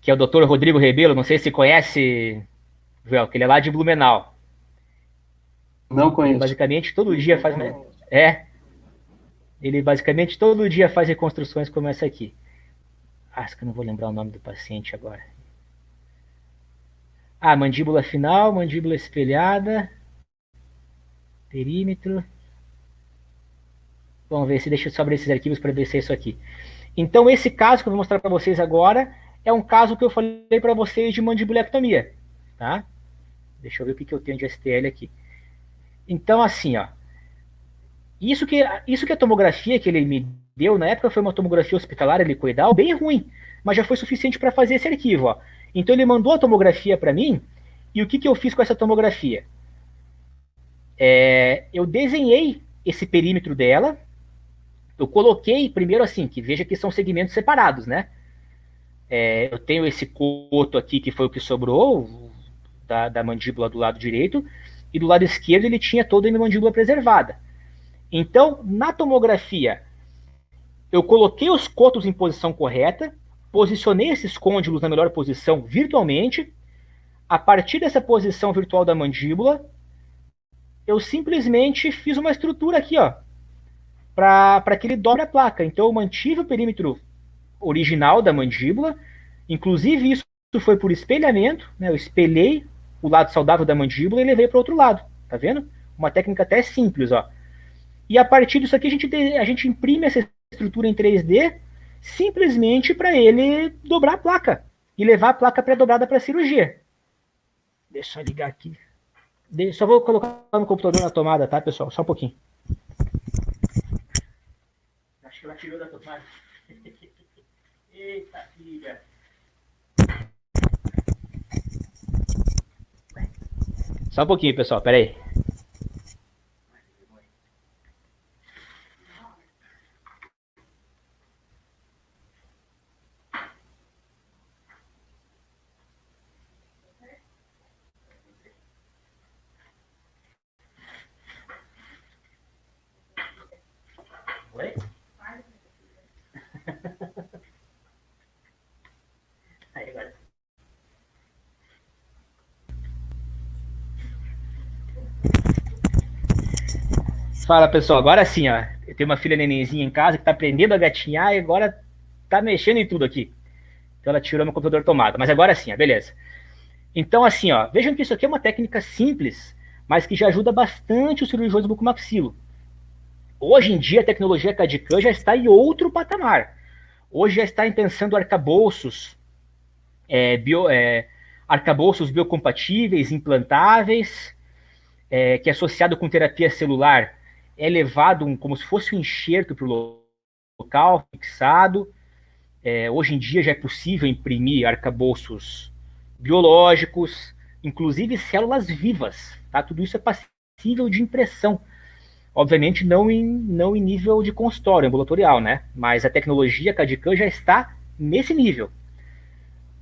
Que é o Dr. Rodrigo Rebelo, não sei se conhece, Joel, que ele é lá de Blumenau. Não conheço. Ele basicamente todo dia faz... Ele basicamente todo dia faz reconstruções como essa aqui. Acho que eu não vou lembrar o nome do paciente agora. Mandíbula final, mandíbula espelhada, perímetro. Vamos ver se deixa eu só abrir esses arquivos para ver se é isso aqui. Então esse caso que eu vou mostrar para vocês agora é um caso que eu falei para vocês de mandibulectomia, tá? Deixa eu ver o que eu tenho de STL aqui. Então assim, ó, isso que a tomografia que ele me deu na época foi uma tomografia hospitalar helicoidal bem ruim, mas já foi suficiente para fazer esse arquivo. Ó. Então ele mandou a tomografia para mim, e o que eu fiz com essa tomografia? Eu desenhei esse perímetro dela, eu coloquei primeiro assim, que veja que são segmentos separados, né? Eu tenho esse coto aqui, que foi o que sobrou, da mandíbula do lado direito, e do lado esquerdo ele tinha toda a minha mandíbula preservada. Então, na tomografia, eu coloquei os cotos em posição correta, posicionei esses côndilos na melhor posição virtualmente. A partir dessa posição virtual da mandíbula, eu simplesmente fiz uma estrutura aqui, ó, para que ele dobre a placa. Então eu mantive o perímetro original da mandíbula, inclusive isso foi por espelhamento, né? Eu espelhei o lado saudável da mandíbula e levei para o outro lado, tá vendo? Uma técnica até simples, ó. E a partir disso aqui a gente imprime essa estrutura em 3D simplesmente para ele dobrar a placa e levar a placa pré-dobrada para a cirurgia. Deixa eu ligar aqui. Só vou colocar no computador na tomada, tá, pessoal? Só um pouquinho. Acho que ela tirou da tomada. Eita, filha. Só um pouquinho, pessoal. Pera aí. Oi? Aí, agora. Fala, pessoal. Agora sim, ó. Eu tenho uma filha nenenzinha em casa que tá aprendendo a gatinhar e agora tá mexendo em tudo aqui. Então ela tirou meu computador tomada. Mas agora sim, ó, beleza. Então, assim, ó, vejam que isso aqui é uma técnica simples, mas que já ajuda bastante os cirurgiões do bucomaxilo. Hoje em dia, a tecnologia CAD/CAM já está em outro patamar. Hoje já está pensando arcabouços, arcabouços biocompatíveis, implantáveis, que associado com terapia celular é levado como se fosse um enxerto para o local, fixado. Hoje em dia já é possível imprimir arcabouços biológicos, inclusive células vivas. Tá? Tudo isso é passível de impressão. Obviamente não em nível de consultório, ambulatorial, né? Mas a tecnologia CAD/CAM já está nesse nível.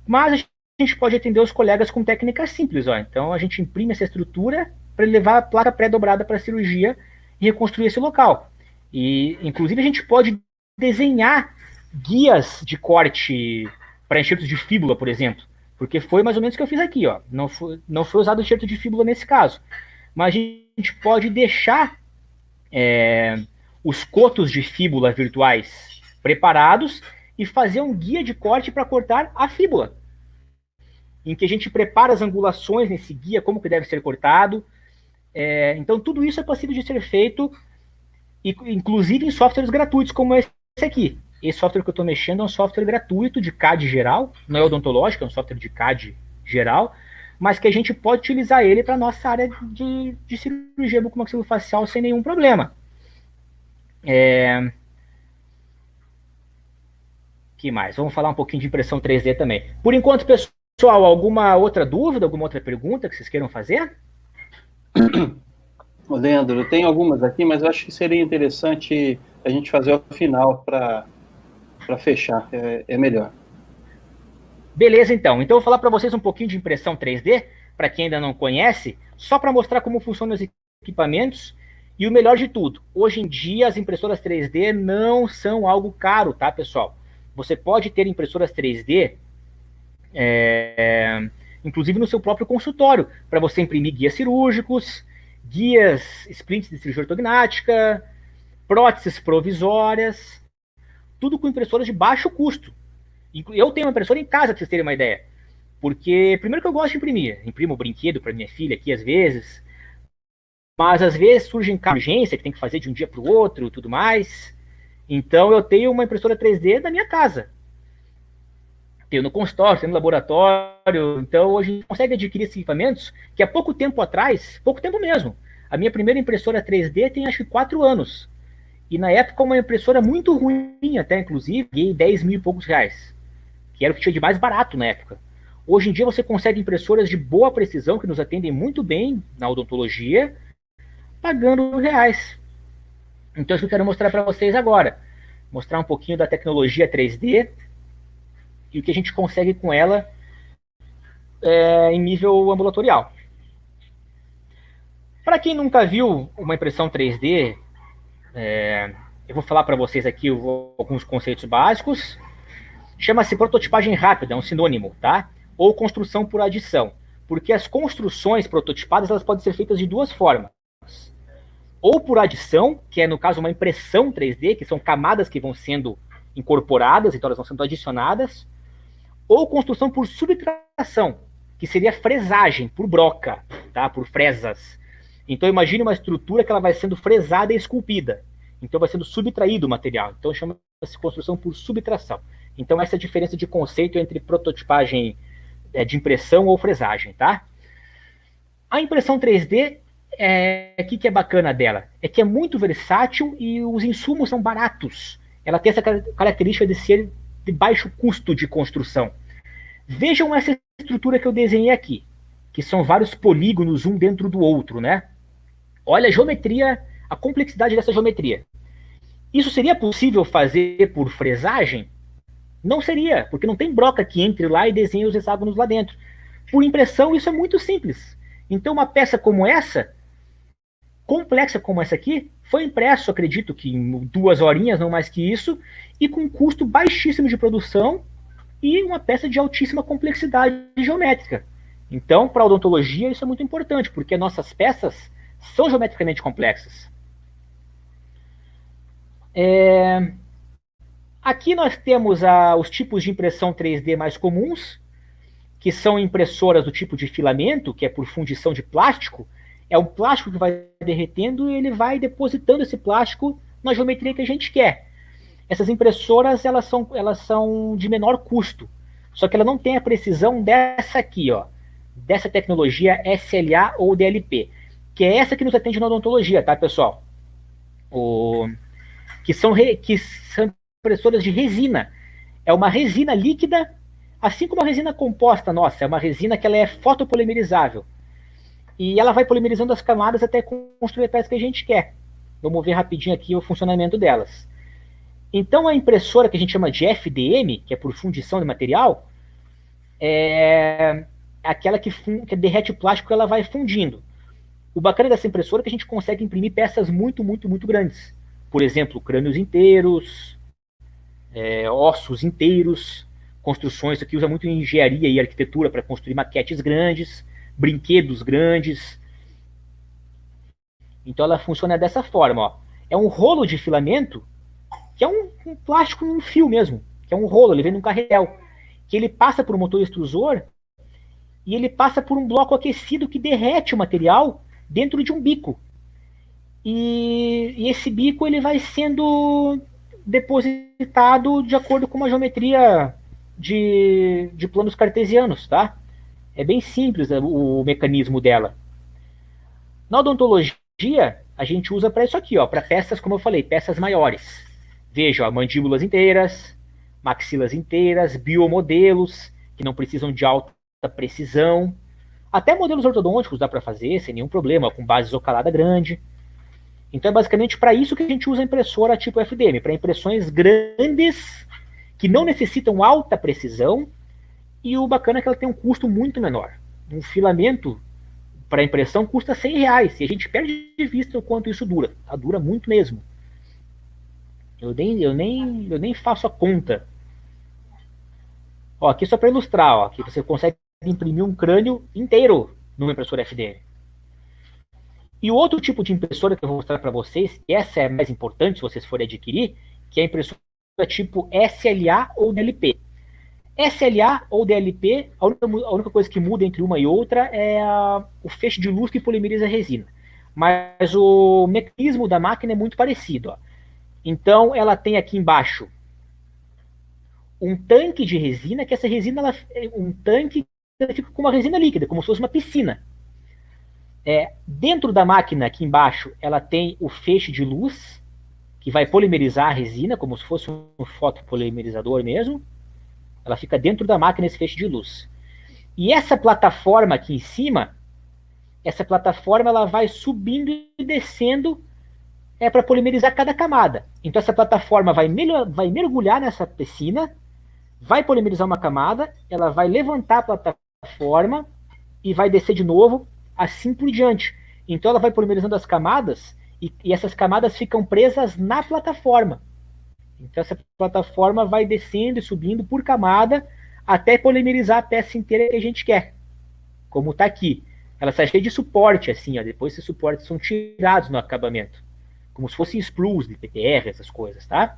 Mas a gente pode atender os colegas com técnicas simples. Ó. Então a gente imprime essa estrutura para levar a placa pré-dobrada para a cirurgia e reconstruir esse local. E, inclusive, a gente pode desenhar guias de corte para enxertos de fíbula, por exemplo. Porque foi mais ou menos o que eu fiz aqui. Ó. Não foi usado enxerto de fíbula nesse caso. Mas a gente pode deixar os cotos de fíbula virtuais preparados e fazer um guia de corte para cortar a fíbula, em que a gente prepara as angulações nesse guia, como que deve ser cortado. Então tudo isso é possível de ser feito, inclusive em softwares gratuitos como esse aqui. Esse software que eu estou mexendo é um software gratuito de CAD geral, não é odontológico, é um software de CAD geral, mas que a gente pode utilizar ele para a nossa área de cirurgia bucomaxilofacial sem nenhum problema. Que mais? Vamos falar um pouquinho de impressão 3D também. Por enquanto, pessoal, alguma outra dúvida, alguma outra pergunta que vocês queiram fazer? Leandro, eu tenho algumas aqui, mas eu acho que seria interessante a gente fazer ao final para fechar, é melhor. Beleza, então. Então eu vou falar para vocês um pouquinho de impressão 3D, para quem ainda não conhece, só para mostrar como funcionam os equipamentos. E o melhor de tudo, hoje em dia as impressoras 3D não são algo caro, tá, pessoal? Você pode ter impressoras 3D, inclusive no seu próprio consultório, para você imprimir guias cirúrgicos, guias, splints de cirurgia ortognática, próteses provisórias, tudo com impressoras de baixo custo. Eu tenho uma impressora em casa, para vocês terem uma ideia. Porque, primeiro que eu gosto de imprimir. Imprimo brinquedo para minha filha aqui, às vezes. Mas, às vezes, surge urgência que tem que fazer de um dia para o outro e tudo mais. Então, eu tenho uma impressora 3D na minha casa. Tenho no consultório, tenho no laboratório. Então, hoje a gente consegue adquirir esses equipamentos que há pouco tempo atrás, pouco tempo mesmo, a minha primeira impressora 3D tem acho que 4 anos. E na época uma impressora muito ruim, até inclusive, paguei 10 mil e poucos reais. que era o que tinha de mais barato na época. Hoje em dia você consegue impressoras de boa precisão que nos atendem muito bem na odontologia, pagando reais. Então isso que eu quero mostrar para vocês agora. Mostrar um pouquinho da tecnologia 3D e o que a gente consegue com ela em nível ambulatorial. Para quem nunca viu uma impressão 3D, eu vou falar para vocês aqui alguns conceitos básicos. Chama-se prototipagem rápida, é um sinônimo, tá? Ou construção por adição. Porque as construções prototipadas elas podem ser feitas de duas formas. Ou por adição, que é no caso uma impressão 3D, que são camadas que vão sendo incorporadas, então elas vão sendo adicionadas. Ou construção por subtração, que seria fresagem, por broca, tá? Por fresas. Então imagine uma estrutura que ela vai sendo fresada e esculpida. Então vai sendo subtraído o material. Então chama-se construção por subtração. Então essa é a diferença de conceito entre prototipagem de impressão ou fresagem, tá? A impressão 3D, o que é bacana dela? É que é muito versátil e os insumos são baratos. Ela tem essa característica de ser de baixo custo de construção. Vejam essa estrutura que eu desenhei aqui, que são vários polígonos um dentro do outro, né? Olha a geometria, a complexidade dessa geometria. Isso seria possível fazer por fresagem? Não seria, porque não tem broca que entre lá e desenhe os hexágonos lá dentro. Por impressão, isso é muito simples. Então, uma peça como essa, complexa como essa aqui, foi impresso, acredito que em 2 horinhas, não mais que isso, e com um custo baixíssimo de produção e uma peça de altíssima complexidade geométrica. Então, para a odontologia, isso é muito importante, porque nossas peças são geometricamente complexas. Aqui nós temos os tipos de impressão 3D mais comuns, que são impressoras do tipo de filamento, que é por fundição de plástico. É um plástico que vai derretendo e ele vai depositando esse plástico na geometria que a gente quer. Essas impressoras elas são de menor custo, só que ela não tem a precisão dessa aqui, ó, dessa tecnologia SLA ou DLP, que é essa que nos atende na odontologia, tá, pessoal? Que são impressoras de resina. É uma resina líquida, assim como a resina composta nossa, é uma resina que ela é fotopolimerizável. E ela vai polimerizando as camadas até construir a peça que a gente quer. Vamos ver rapidinho aqui o funcionamento delas. Então a impressora que a gente chama de FDM, que é por fundição de material, é aquela que derrete o plástico e ela vai fundindo. O bacana dessa impressora é que a gente consegue imprimir peças muito, muito, muito grandes. Por exemplo, crânios inteiros, ossos inteiros, construções. Isso aqui usa muito em engenharia e arquitetura para construir maquetes grandes, brinquedos grandes. Então ela funciona dessa forma. Ó. É um rolo de filamento, que é um plástico, um fio mesmo, que é um rolo, ele vem num carretel, que ele passa por um motor extrusor e ele passa por um bloco aquecido que derrete o material dentro de um bico. E esse bico ele vai sendo depositado de acordo com uma geometria de planos cartesianos, tá? É bem simples o mecanismo dela. Na odontologia, a gente usa para isso aqui, ó, para peças, como eu falei, peças maiores. Veja, ó, mandíbulas inteiras, maxilas inteiras, biomodelos, que não precisam de alta precisão. Até modelos ortodônticos dá para fazer, sem nenhum problema, com base isocalada grande. Então é basicamente para isso que a gente usa a impressora tipo FDM, para impressões grandes, que não necessitam alta precisão, e o bacana é que ela tem um custo muito menor. Um filamento para impressão custa R$100, e a gente perde de vista o quanto isso dura. Tá? Dura muito mesmo. Eu nem faço a conta. Ó, aqui só para ilustrar, ó, que você consegue imprimir um crânio inteiro numa impressora FDM. E o outro tipo de impressora que eu vou mostrar para vocês, e essa é mais importante se vocês forem adquirir, que é a impressora tipo SLA ou DLP. SLA ou DLP, a única coisa que muda entre uma e outra é o feixe de luz que polimeriza a resina. Mas o mecanismo da máquina é muito parecido. Ó. Então ela tem aqui embaixo um tanque de resina, que essa resina um tanque ela fica com uma resina líquida, como se fosse uma piscina. Dentro da máquina, aqui embaixo, ela tem o feixe de luz, que vai polimerizar a resina, como se fosse um fotopolimerizador mesmo. Ela fica dentro da máquina, esse feixe de luz. E essa plataforma aqui em cima, essa plataforma ela vai subindo e descendo para polimerizar cada camada. Então essa plataforma vai mergulhar nessa piscina, vai polimerizar uma camada, ela vai levantar a plataforma e vai descer de novo, assim por diante. Então ela vai polimerizando as camadas e essas camadas ficam presas na plataforma. Então essa plataforma vai descendo e subindo por camada até polimerizar a peça inteira que a gente quer. Como está aqui. Ela está cheia de suporte, assim, ó. Depois esses suportes são tirados no acabamento. Como se fossem sprues de PTR, essas coisas, tá?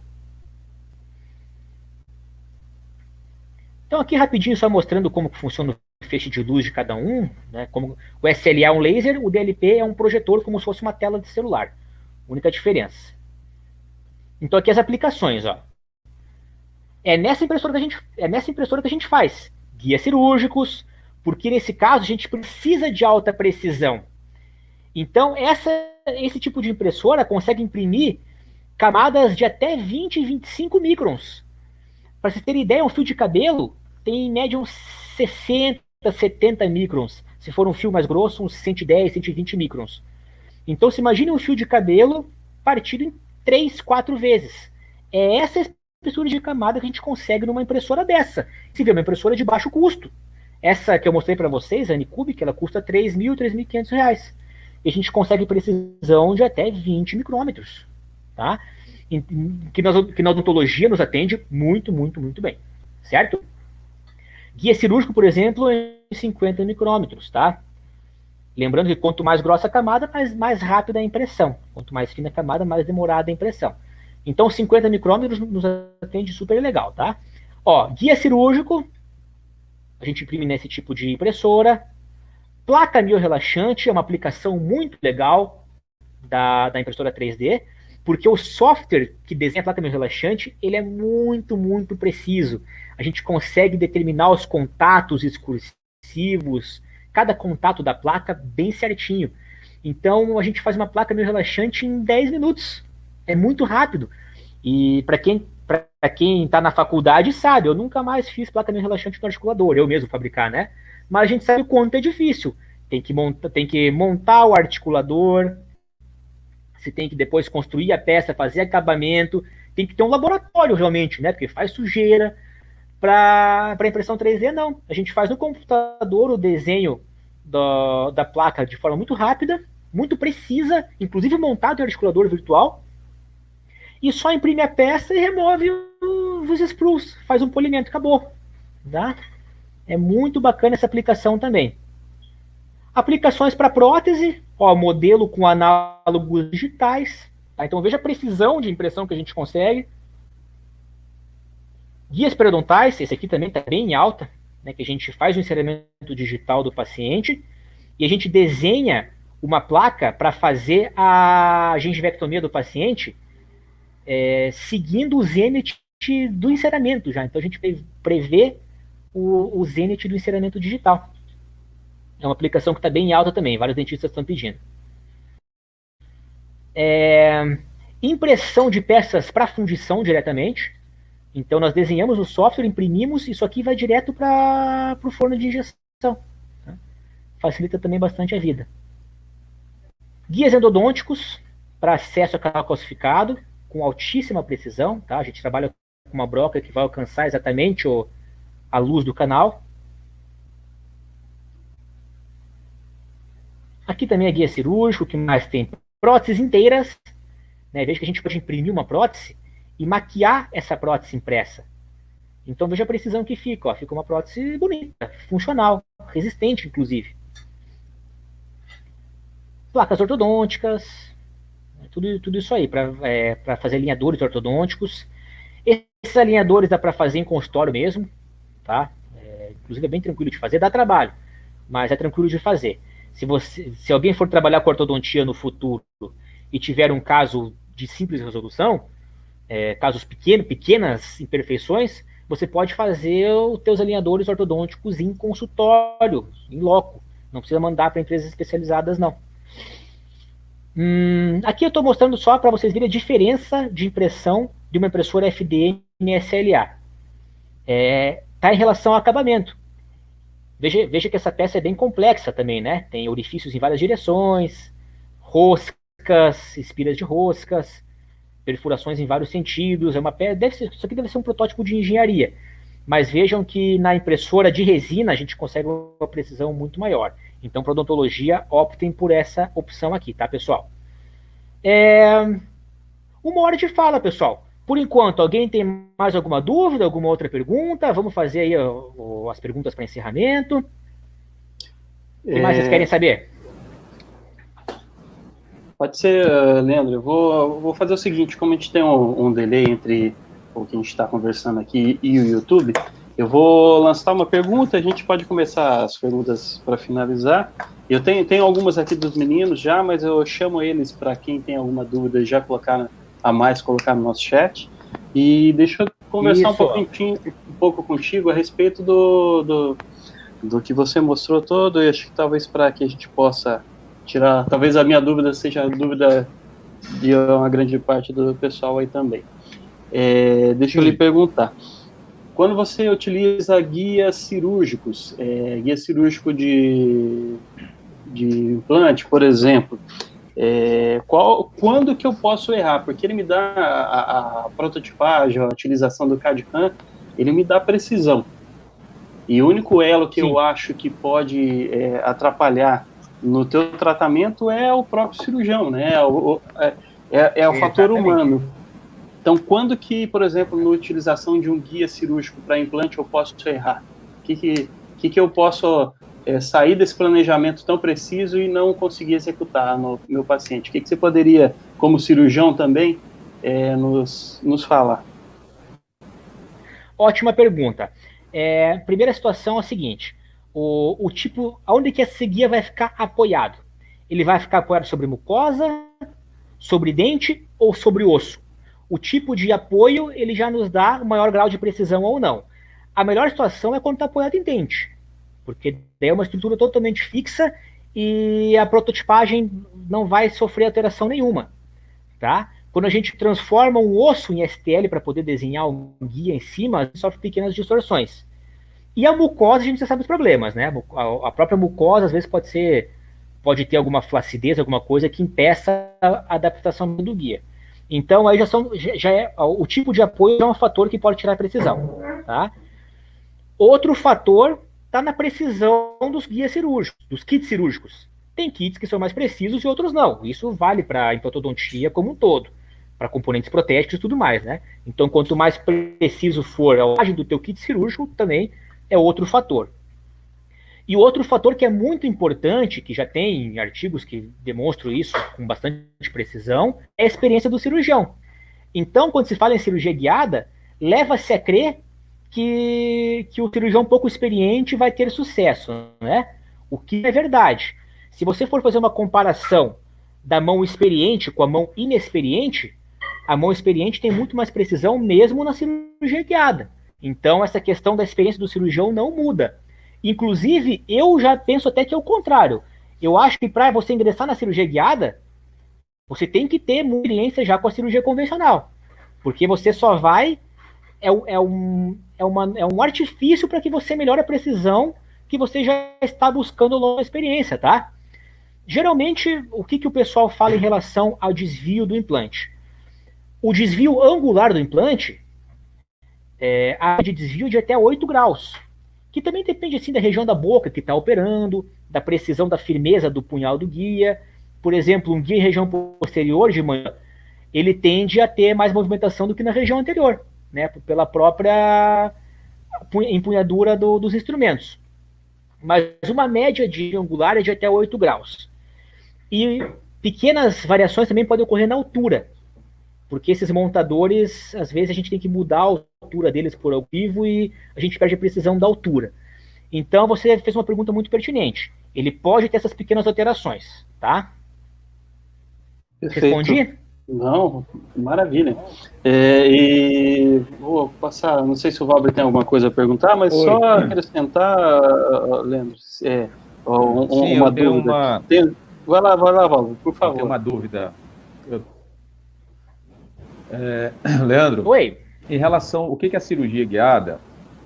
Então aqui rapidinho só mostrando como funciona o feixe de luz de cada um, né? Como o SLA é um laser, o DLP é um projetor como se fosse uma tela de celular. Única diferença. Então aqui as aplicações, ó. É nessa impressora que a gente faz guias cirúrgicos, porque nesse caso a gente precisa de alta precisão. Então esse tipo de impressora consegue imprimir camadas de até 20 e 25 microns. Para vocês terem ideia, um fio de cabelo tem em média uns 60, 70 microns. Se for um fio mais grosso, uns 110, 120 microns. Então se imagine um fio de cabelo partido em 3, 4 vezes. É essa espessura de camada que a gente consegue numa impressora dessa. Se vê uma impressora de baixo custo. Essa que eu mostrei para vocês, a Anycubic, ela custa R$3.000, R$3.500. E a gente consegue precisão de até 20 micrômetros. Tá? Que na odontologia nos atende muito, muito, muito bem. Certo? Guia cirúrgico, por exemplo, é 50 micrômetros. Tá? Lembrando que quanto mais grossa a camada, mais rápida a impressão. Quanto mais fina a camada, mais demorada a impressão. Então 50 micrômetros nos atende super legal. Tá? Ó, guia cirúrgico, a gente imprime nesse tipo de impressora. Placa miorrelaxante é uma aplicação muito legal da impressora 3D, porque o software que desenha a placa miorrelaxante, ele é muito, muito preciso. A gente consegue determinar os contatos excursivos, cada contato da placa bem certinho. Então a gente faz uma placa miorrelaxante em 10 minutos. É muito rápido. E para quem está na faculdade sabe, eu nunca mais fiz placa miorrelaxante no articulador, eu mesmo fabricar, né? Mas a gente sabe o quanto é difícil. Tem que montar o articulador, você tem que depois construir a peça, fazer acabamento, tem que ter um laboratório realmente, né? Porque faz sujeira. Para impressão 3D, não. A gente faz no computador o desenho da placa de forma muito rápida, muito precisa, inclusive montado em articulador virtual, e só imprime a peça e remove os sprues, faz um polimento, acabou. Tá? É muito bacana essa aplicação também. Aplicações para prótese, ó, modelo com análogos digitais. Tá? Então veja a precisão de impressão que a gente consegue. Guias periodontais, esse aqui também está bem em alta, né, que a gente faz o inserimento digital do paciente e a gente desenha uma placa para fazer a gengivectomia do paciente seguindo o zenit do enceramento já. Então a gente prevê o zenit do enceramento digital. É uma aplicação que está bem em alta também, vários dentistas estão pedindo. Impressão de peças para fundição diretamente. Então nós desenhamos o software, imprimimos, isso aqui vai direto para o forno de injeção. Tá? Facilita também bastante a vida. Guias endodônticos para acesso a canal calcificado, com altíssima precisão. Tá? A gente trabalha com uma broca que vai alcançar exatamente a luz do canal. Aqui também é guia cirúrgico, que mais tem? Próteses inteiras. Né? Veja que a gente pode imprimir uma prótese e maquiar essa prótese impressa. Então veja a precisão que fica. Ó. Fica uma prótese bonita, funcional, resistente, inclusive. Placas ortodônticas, tudo isso aí, para fazer alinhadores ortodônticos. Esses alinhadores dá para fazer em consultório mesmo. Tá? Inclusive é bem tranquilo de fazer, dá trabalho, mas é tranquilo de fazer. Se alguém for trabalhar com ortodontia no futuro e tiver um caso de simples resolução, casos pequenas imperfeições, você pode fazer os teus alinhadores ortodônticos em consultório, em loco. Não precisa mandar para empresas especializadas, não. Aqui eu estou mostrando só para vocês verem a diferença de impressão de uma impressora FDM SLA. está em relação ao acabamento. Veja que essa peça é bem complexa também, né? Tem orifícios em várias direções, roscas, espiras de roscas, perfurações em vários sentidos. Isso aqui deve ser um protótipo de engenharia. Mas vejam que na impressora de resina a gente consegue uma precisão muito maior. Então, para odontologia, optem por essa opção aqui, tá, pessoal? Uma hora de fala, pessoal. Por enquanto, alguém tem mais alguma dúvida, alguma outra pergunta? Vamos fazer aí as perguntas para encerramento. O que mais vocês querem saber? Pode ser, Leandro. Eu vou fazer o seguinte, como a gente tem um delay entre o que a gente está conversando aqui e o YouTube, eu vou lançar uma pergunta, a gente pode começar as perguntas para finalizar. Eu tenho algumas aqui dos meninos já, mas eu chamo eles para quem tem alguma dúvida já colocar colocar no nosso chat. E deixa eu conversar um pouco contigo a respeito do que você mostrou todo, e acho que talvez para que a gente possa tirar, talvez a minha dúvida seja a dúvida de uma grande parte do pessoal aí também. Deixa eu lhe perguntar, quando você utiliza guias cirúrgicos, guia cirúrgico de implante, por exemplo, quando que eu posso errar? Porque ele me dá a prototipagem, a utilização do CAD/CAM, ele me dá precisão. E o único elo que eu acho que pode atrapalhar no teu tratamento é o próprio cirurgião, né? É o fator humano. Então, quando que, por exemplo, na utilização de um guia cirúrgico para implante eu posso errar? O que eu posso sair desse planejamento tão preciso e não conseguir executar no meu paciente? O que você poderia, como cirurgião também, nos falar? Ótima pergunta. Primeira situação é a seguinte: o tipo, aonde que esse guia vai ficar apoiado? Ele vai ficar apoiado sobre mucosa, sobre dente ou sobre osso? O tipo de apoio, ele já nos dá o maior grau de precisão ou não. A melhor situação é quando está apoiado em dente, porque daí é uma estrutura totalmente fixa e a prototipagem não vai sofrer alteração nenhuma, tá? Quando a gente transforma um osso em STL para poder desenhar um guia em cima, a gente sofre pequenas distorções. E a mucosa, a gente já sabe os problemas, né? A própria mucosa, às vezes, pode ter alguma flacidez, alguma coisa que impeça a adaptação do guia. Então, aí o tipo de apoio é um fator que pode tirar a precisão, tá? Outro fator está na precisão dos guias cirúrgicos, dos kits cirúrgicos. Tem kits que são mais precisos e outros não. Isso vale para a implantodontia como um todo, para componentes protéticos e tudo mais, né? Então, quanto mais preciso for a imagem do teu kit cirúrgico, também é outro fator. E outro fator que é muito importante, que já tem artigos que demonstram isso com bastante precisão, é a experiência do cirurgião. Então, quando se fala em cirurgia guiada, leva-se a crer que o cirurgião pouco experiente vai ter sucesso, né? O que é verdade. Se você for fazer uma comparação da mão experiente com a mão inexperiente, a mão experiente tem muito mais precisão mesmo na cirurgia guiada. Então, essa questão da experiência do cirurgião não muda. Inclusive, eu já penso até que é o contrário. Eu acho que para você ingressar na cirurgia guiada, você tem que ter muita experiência já com a cirurgia convencional. Porque você só vai... É um artifício para que você melhore a precisão que você já está buscando ao longo da experiência, tá? Geralmente, o que o pessoal fala em relação ao desvio do implante? O desvio angular do implante há de desvio de até 8 graus, que também depende assim da região da boca que está operando, da precisão da firmeza do punhal do guia. Por exemplo, um guia em região posterior de manhã, ele tende a ter mais movimentação do que na região anterior, né, pela própria empunhadura dos instrumentos. Mas uma média de angular é de até 8 graus. E pequenas variações também podem ocorrer na altura, porque esses montadores, às vezes a gente tem que mudar a altura deles por ao vivo e a gente perde a precisão da altura. Então você fez uma pergunta muito pertinente. Ele pode ter essas pequenas alterações, tá? Perfeito. Respondi? Não, maravilha. E vou passar, não sei se o Valber tem alguma coisa a perguntar, mas Oi. só acrescentar, Leandro, uma dúvida. Vai lá, Valber, por favor. Eu tenho uma dúvida. Leandro, Oi. em relação ao que é a cirurgia guiada,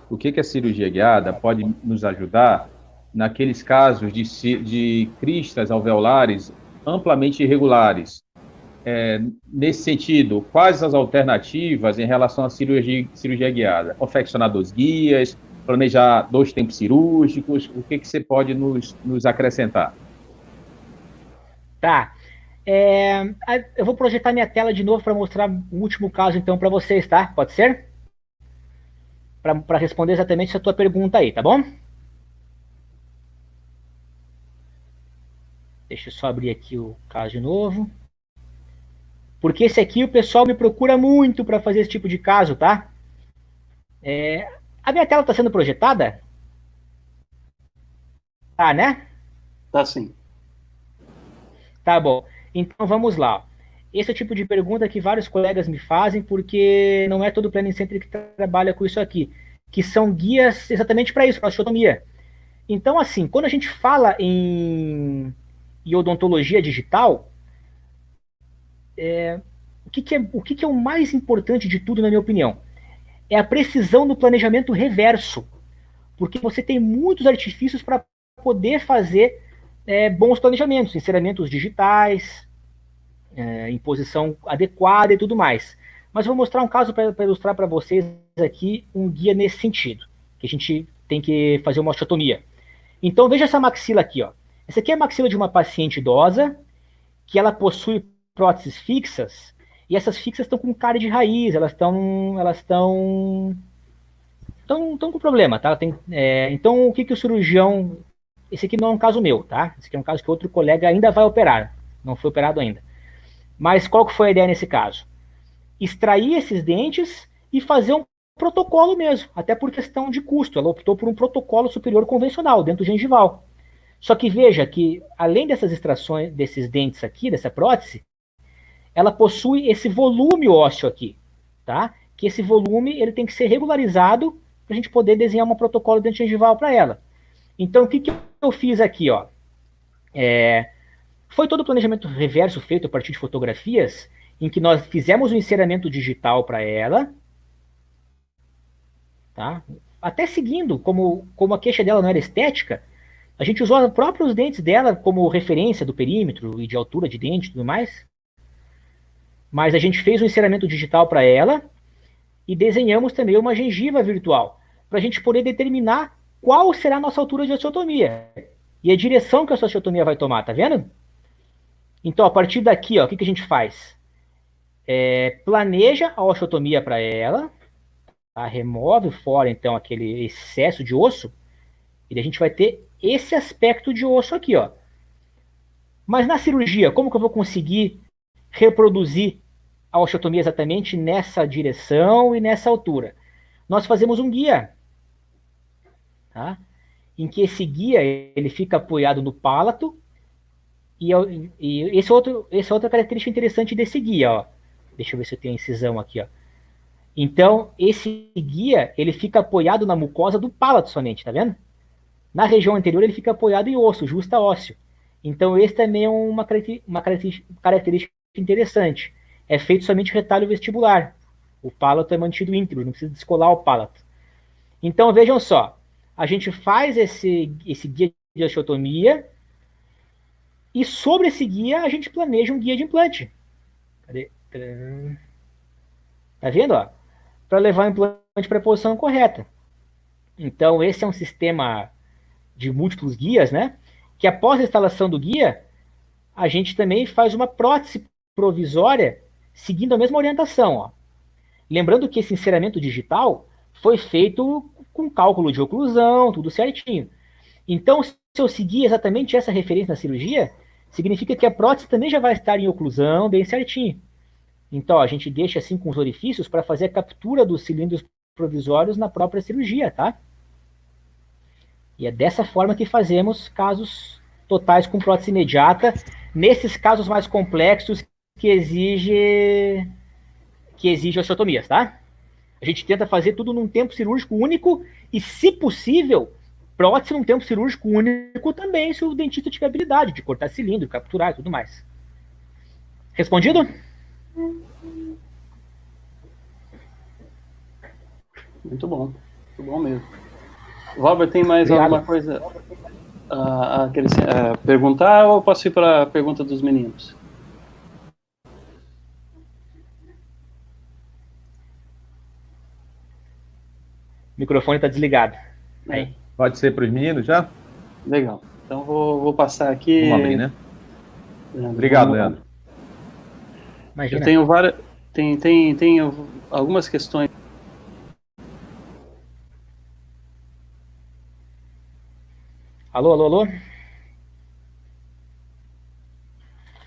o que a cirurgia guiada pode nos ajudar naqueles casos de cristas alveolares amplamente irregulares. Nesse sentido, quais as alternativas em relação à cirurgia guiada? Confeccionar 2 guias, planejar 2 tempos cirúrgicos, o que você pode nos acrescentar? Tá. Eu vou projetar minha tela de novo para mostrar o último caso, então, para vocês, tá? Pode ser? Para responder exatamente essa tua pergunta aí, tá bom? Deixa eu só abrir aqui o caso de novo. Porque esse aqui o pessoal me procura muito para fazer esse tipo de caso, tá? A minha tela está sendo projetada? Tá, né? Tá sim. Tá bom. Então vamos lá. Esse é o tipo de pergunta que vários colegas me fazem, porque não é todo planning center que trabalha com isso aqui, que são guias exatamente para isso, para osteotomia. Então, assim, quando a gente fala em odontologia digital, o que é o mais importante de tudo, na minha opinião? É a precisão do planejamento reverso, porque você tem muitos artifícios para poder fazer bons planejamentos, enceramentos digitais, em posição adequada e tudo mais. Mas eu vou mostrar um caso para ilustrar para vocês aqui um guia nesse sentido, que a gente tem que fazer uma osteotomia. Então veja essa maxila aqui, ó. Essa aqui é a maxila de uma paciente idosa, que ela possui próteses fixas, e essas fixas estão com cárie de raiz, elas estão com problema, tá? Então o que o cirurgião... Esse aqui não é um caso meu, tá? Esse aqui é um caso que outro colega ainda vai operar, não foi operado ainda. Mas qual que foi a ideia nesse caso? Extrair esses dentes e fazer um protocolo mesmo, até por questão de custo. Ela optou por um protocolo superior convencional, dentro gengival. Só que veja que, além dessas extrações, desses dentes aqui, dessa prótese, ela possui esse volume ósseo aqui, tá? Que esse volume ele tem que ser regularizado para a gente poder desenhar um protocolo dente gengival para ela. Então, o que eu fiz aqui, ó? Foi todo o planejamento reverso feito a partir de fotografias, em que nós fizemos o enceramento digital para ela, tá? Até seguindo, como a queixa dela não era estética, a gente usou os próprios dentes dela como referência do perímetro e de altura de dente e tudo mais. Mas a gente fez o enceramento digital para ela e desenhamos também uma gengiva virtual, para a gente poder determinar qual será a nossa altura de osteotomia e a direção que a sua osteotomia vai tomar, tá vendo? Então, a partir daqui, ó, o que a gente faz? Planeja a osteotomia para ela, tá? Remove fora, então, aquele excesso de osso, e a gente vai ter esse aspecto de osso aqui, ó. Mas na cirurgia, como que eu vou conseguir reproduzir a osteotomia exatamente nessa direção e nessa altura? Nós fazemos um guia, tá? Em que esse guia ele fica apoiado no palato, e essa é outra característica interessante desse guia, ó. Deixa eu ver se eu tenho a incisão aqui, ó. Então, esse guia, ele fica apoiado na mucosa do palato somente, tá vendo? Na região anterior, ele fica apoiado em osso, justa ósseo. Então, esse também é uma característica interessante. É feito somente retalho vestibular. O palato é mantido íntegro, não precisa descolar o palato. Então, vejam só. A gente faz esse guia de osteotomia e sobre esse guia a gente planeja um guia de implante. Cadê? Tá vendo? Para levar o implante para a posição correta. Então, esse é um sistema de múltiplos guias, né? Que após a instalação do guia, a gente também faz uma prótese provisória seguindo a mesma orientação. Ó. Lembrando que esse enceramento digital foi feito com cálculo de oclusão, tudo certinho. Então, se eu seguir exatamente essa referência na cirurgia, significa que a prótese também já vai estar em oclusão, bem certinho. Então, a gente deixa assim com os orifícios para fazer a captura dos cilindros provisórios na própria cirurgia, tá? E é dessa forma que fazemos casos totais com prótese imediata, nesses casos mais complexos que exige osteotomias, tá? A gente tenta fazer tudo num tempo cirúrgico único e, se possível, prótese num tempo cirúrgico único também, se o dentista tiver habilidade de cortar cilindro, capturar e tudo mais. Respondido? Muito bom. Muito bom mesmo. Robert, tem mais Obrigado. alguma coisa a perguntar ou posso ir para a pergunta dos meninos? O microfone está desligado. Aí. Pode ser para os meninos já? Legal. Então vou passar aqui. Vamos abrir, né? Leandro, Obrigado, Leandro. Imagina. Eu tenho várias. Tem algumas questões. Alô, alô, alô?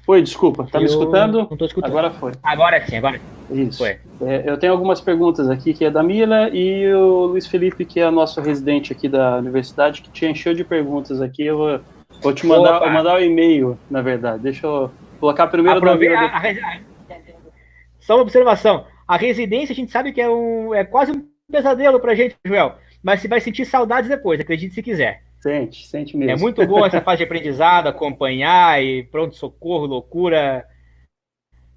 Oi, desculpa, tá me escutando? Não estou escutando. Agora foi. Agora sim, agora. Isso. Foi. Eu tenho algumas perguntas aqui, que é da Mila, e o Luiz Felipe, que é nosso residente aqui da universidade, que te encheu de perguntas aqui. Eu vou te mandar um e-mail, na verdade. Deixa eu colocar primeiro da Mila. Só uma observação. A residência, a gente sabe que é quase um pesadelo pra gente, Joel. Mas você vai sentir saudades depois, acredite se quiser. Sente mesmo. É muito boa essa fase de aprendizado, acompanhar e pronto-socorro, loucura.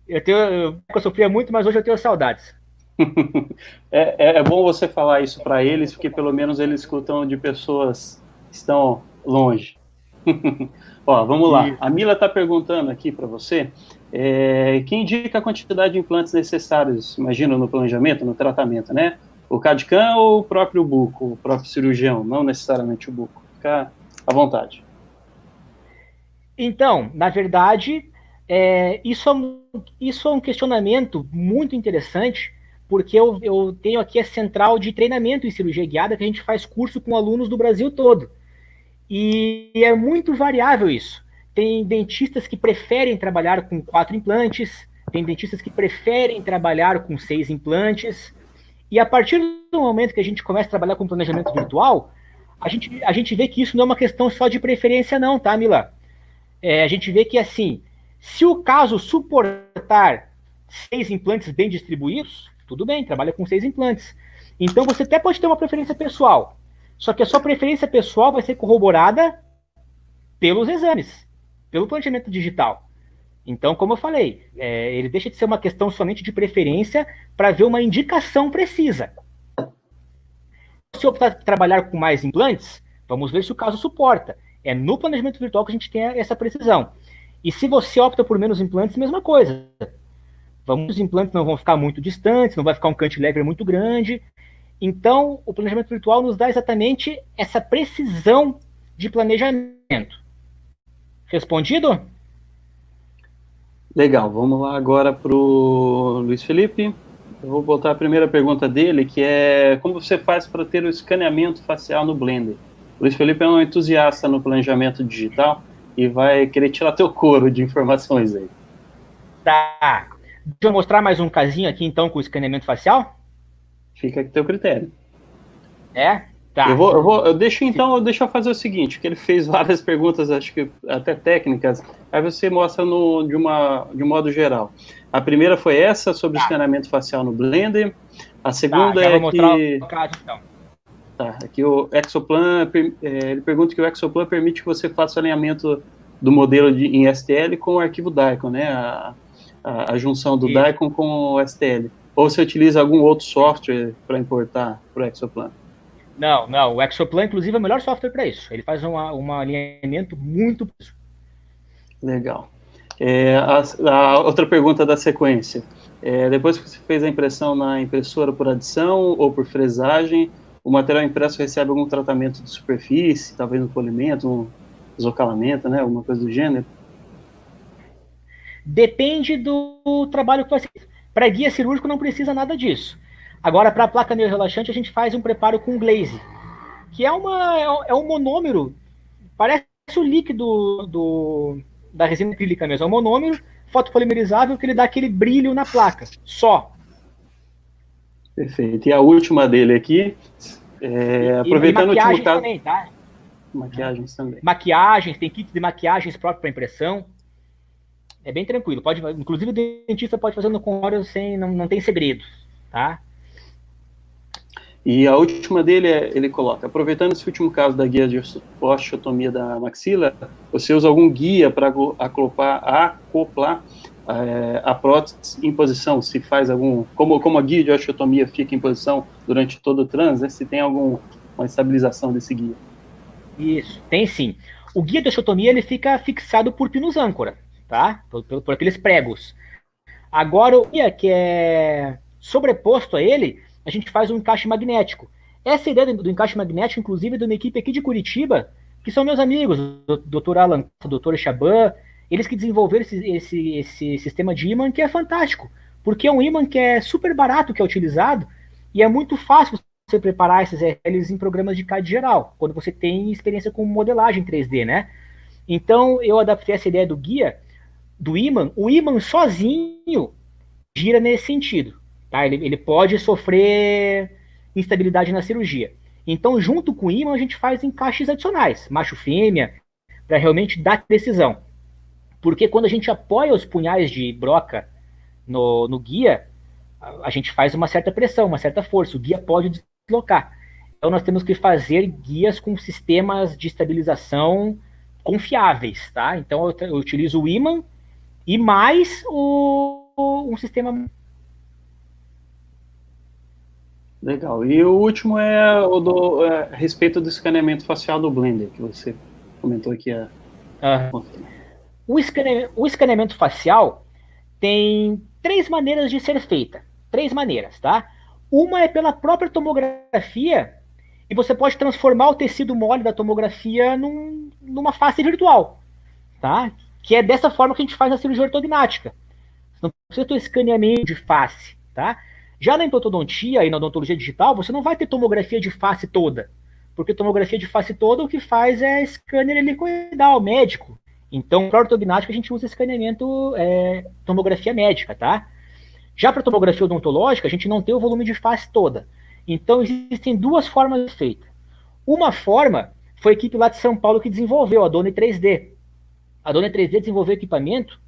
Eu sofria muito, mas hoje eu tenho saudades. É bom você falar isso para eles, porque pelo menos eles escutam de pessoas que estão longe. Ó, vamos lá. A Mila está perguntando aqui para você, quem indica a quantidade de implantes necessários, imagino, no planejamento, no tratamento, né? O CAD/CAM ou o próprio buco, o próprio cirurgião, não necessariamente o buco. Fica à vontade. Então, na verdade, isso é um questionamento muito interessante, porque eu tenho aqui a central de treinamento em cirurgia guiada, que a gente faz curso com alunos do Brasil todo. E é muito variável isso. Tem dentistas que preferem trabalhar com 4 implantes, tem dentistas que preferem trabalhar com 6 implantes, e a partir do momento que a gente começa a trabalhar com planejamento virtual, a gente vê que isso não é uma questão só de preferência não, tá, Mila? A gente vê que, assim, se o caso suportar 6 implantes bem distribuídos, tudo bem, trabalha com 6 implantes. Então, você até pode ter uma preferência pessoal, só que a sua preferência pessoal vai ser corroborada pelos exames, pelo planejamento digital. Então, como eu falei, ele deixa de ser uma questão somente de preferência para ver uma indicação precisa. Se optar por trabalhar com mais implantes, vamos ver se o caso suporta. É no planejamento virtual que a gente tem essa precisão. E se você opta por menos implantes, mesma coisa. Os implantes não vão ficar muito distantes, não vai ficar um cantilever muito grande. Então, o planejamento virtual nos dá exatamente essa precisão de planejamento. Respondido? Legal, vamos lá agora para o Luiz Felipe. Eu vou botar a primeira pergunta dele, que é como você faz para ter o escaneamento facial no Blender? O Luiz Felipe é um entusiasta no planejamento digital e vai querer tirar teu couro de informações aí. Tá. Deixa eu mostrar mais um casinho aqui, então, com o escaneamento facial? Fica a teu critério. Tá. Deixa eu fazer o seguinte, que ele fez várias perguntas, acho que até técnicas, aí você mostra de um modo geral. A primeira foi essa, sobre o escaneamento facial no Blender. A segunda vou mostrar o caso, então. Tá, aqui o Exoplan, ele pergunta que o Exoplan permite que você faça o alinhamento do modelo em STL com o arquivo Daikon, né? A junção do Daikon com o STL. Ou você utiliza algum outro software para importar para o Exoplan? Não, o Exoplan, inclusive, é o melhor software para isso. Ele faz um alinhamento muito... Legal. A outra pergunta da sequência. Depois que você fez a impressão na impressora por adição ou por fresagem, o material impresso recebe algum tratamento de superfície, talvez um polimento, um desocalamento, né, alguma coisa do gênero? Depende do trabalho que vai ser. Para guia cirúrgico não precisa nada disso. Agora, para a placa neorrelaxante, a gente faz um preparo com glaze, que é um monômero, parece o líquido da resina acrílica mesmo, é um monômero fotopolimerizável que ele dá aquele brilho na placa, só. Perfeito. E a última dele aqui, aproveitando o último caso... também, tá? Maquiagens também. Maquiagens, tem kits de maquiagens próprios para impressão. É bem tranquilo. Inclusive o dentista pode fazer no consultório sem, não tem segredo, tá? E a última dele ele coloca, aproveitando esse último caso da guia de osteotomia da maxila, você usa algum guia para acoplar a prótese em posição, se faz como a guia de osteotomia fica em posição durante todo o transe, né, se tem alguma estabilização desse guia. Isso, tem sim. O guia de osteotomia ele fica fixado por pinos âncora, tá? Por aqueles pregos. Agora, o guia que é sobreposto a ele, a gente faz um encaixe magnético. Essa ideia do encaixe magnético, inclusive, é de uma equipe aqui de Curitiba, que são meus amigos, o Dr. Alan, o Dr. Chaban, eles que desenvolveram esse sistema de ímã que é fantástico, porque é um ímã que é super barato, que é utilizado, e é muito fácil você preparar esses RLs em programas de CAD geral, quando você tem experiência com modelagem 3D, né? Então, eu adaptei essa ideia do guia, do ímã. O ímã sozinho gira nesse sentido, tá? Ele pode sofrer instabilidade na cirurgia. Então, junto com o ímã, a gente faz encaixes adicionais, macho-fêmea, para realmente dar precisão. Porque quando a gente apoia os punhais de broca no guia, a gente faz uma certa pressão, uma certa força. O guia pode deslocar. Então, nós temos que fazer guias com sistemas de estabilização confiáveis, tá? Então, eu utilizo o ímã e mais um sistema. Legal. E o último é a respeito do escaneamento facial do Blender, que você comentou aqui. O escaneamento facial tem 3 maneiras de ser feita. 3 maneiras, tá? Uma é pela própria tomografia, e você pode transformar o tecido mole da tomografia numa face virtual, tá? Que é dessa forma que a gente faz na cirurgia ortognática. Não precisa ter escaneamento de face, tá? Já na endodontia e na odontologia digital, você não vai ter tomografia de face toda, porque tomografia de face toda o que faz é scanner helicoidal, médico. Então, para ortognática, a gente usa escaneamento, tomografia médica, tá? Já para tomografia odontológica, a gente não tem o volume de face toda. Então, existem 2 formas de feita. Uma forma foi a equipe lá de São Paulo que desenvolveu, a Doni 3D. A Doni 3D desenvolveu equipamento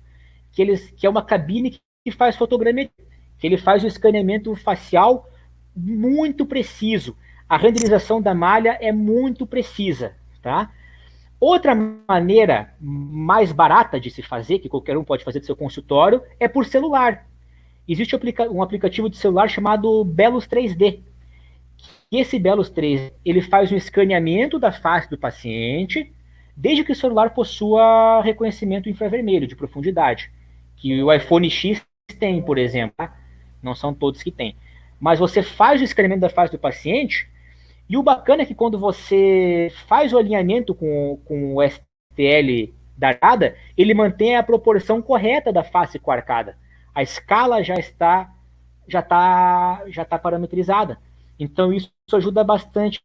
que é uma cabine que faz fotogrametria, que ele faz o escaneamento facial muito preciso. A renderização da malha é muito precisa, tá? Outra maneira mais barata de se fazer, que qualquer um pode fazer do seu consultório, é por celular. Existe um aplicativo de celular chamado Belos 3D. E esse Belos 3D, ele faz um escaneamento da face do paciente, desde que o celular possua reconhecimento infravermelho de profundidade, que o iPhone X tem, por exemplo, tá? Não são todos que têm. Mas você faz o escaneamento da face do paciente, e o bacana é que quando você faz o alinhamento com o STL da arcada, ele mantém a proporção correta da face com a arcada. A escala já está parametrizada. Então isso ajuda bastante.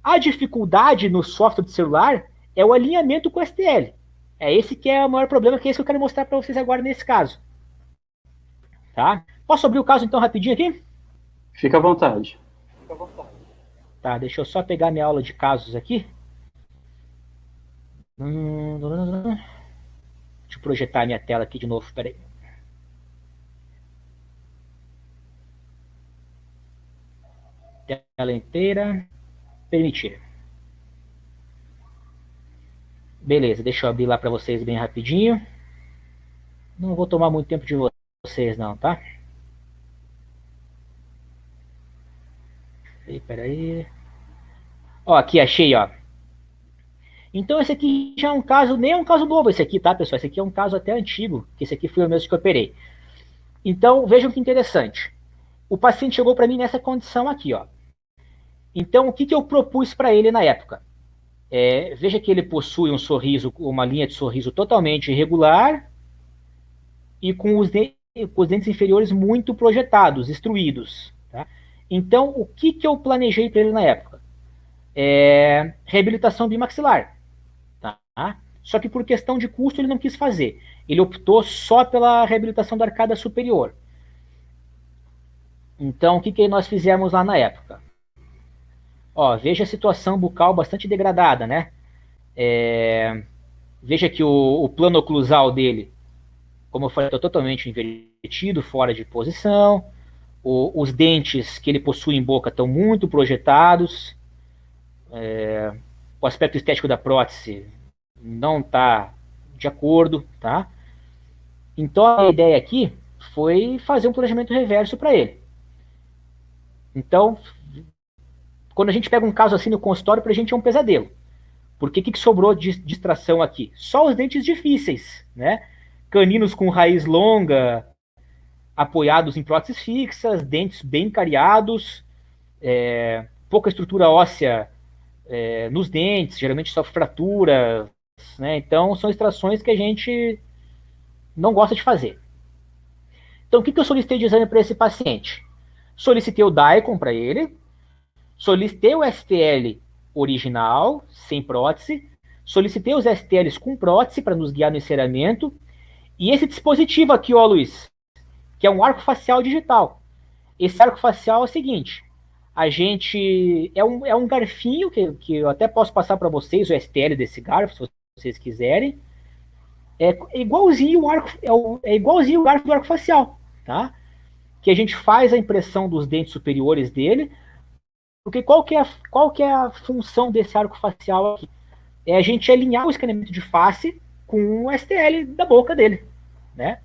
A dificuldade no software de celular é o alinhamento com o STL. É esse que é o maior problema, que é esse que eu quero mostrar para vocês agora nesse caso. Tá? Posso abrir o caso então rapidinho aqui? Fica à vontade. Tá, deixa eu só pegar minha aula de casos aqui. Deixa eu projetar minha tela aqui de novo, peraí. Tela inteira. Permitir. Beleza, deixa eu abrir lá para vocês bem rapidinho. Não vou tomar muito tempo de vocês não, tá? Peraí. Ó, aqui achei, ó. Então esse aqui já é um caso, nem é um caso novo esse aqui, tá, pessoal? Esse aqui é um caso até antigo, que esse aqui foi o mesmo que eu operei. Então, vejam que interessante. O paciente chegou para mim nessa condição aqui, ó. Então, o que eu propus para ele na época? Veja que ele possui um sorriso, uma linha de sorriso totalmente irregular e com os dentes inferiores muito projetados, destruídos. Tá? Então, o que eu planejei para ele na época? Reabilitação bimaxilar. Tá? Só que por questão de custo ele não quis fazer. Ele optou só pela reabilitação da arcada superior. Então, o que nós fizemos lá na época? Ó, veja a situação bucal bastante degradada, né? Veja que o plano oclusal dele, como eu falei, está totalmente invertido, fora de posição. Os dentes que ele possui em boca estão muito projetados. O aspecto estético da prótese não está de acordo, tá? Então a ideia aqui foi fazer um planejamento reverso para ele. Então, quando a gente pega um caso assim no consultório, para a gente é um pesadelo. Porque o que sobrou de distração aqui? Só os dentes difíceis, né? Caninos com raiz longa, apoiados em próteses fixas, dentes bem cariados, pouca estrutura óssea nos dentes, geralmente só fratura, né? Então são extrações que a gente não gosta de fazer. Então o que eu solicitei de exame para esse paciente? Solicitei o DICOM para ele, solicitei o STL original, sem prótese, solicitei os STLs com prótese para nos guiar no enceramento, e esse dispositivo aqui, ó, Luiz, que é um arco facial digital. Esse arco facial é o seguinte, a gente... É um garfinho, que eu até posso passar para vocês o STL desse garfo, se vocês quiserem. É igualzinho o arco, é igualzinho o garfo do arco facial, tá? Que a gente faz a impressão dos dentes superiores dele, porque qual que é a função desse arco facial aqui? É a gente alinhar o escaneamento de face com o STL da boca dele, né?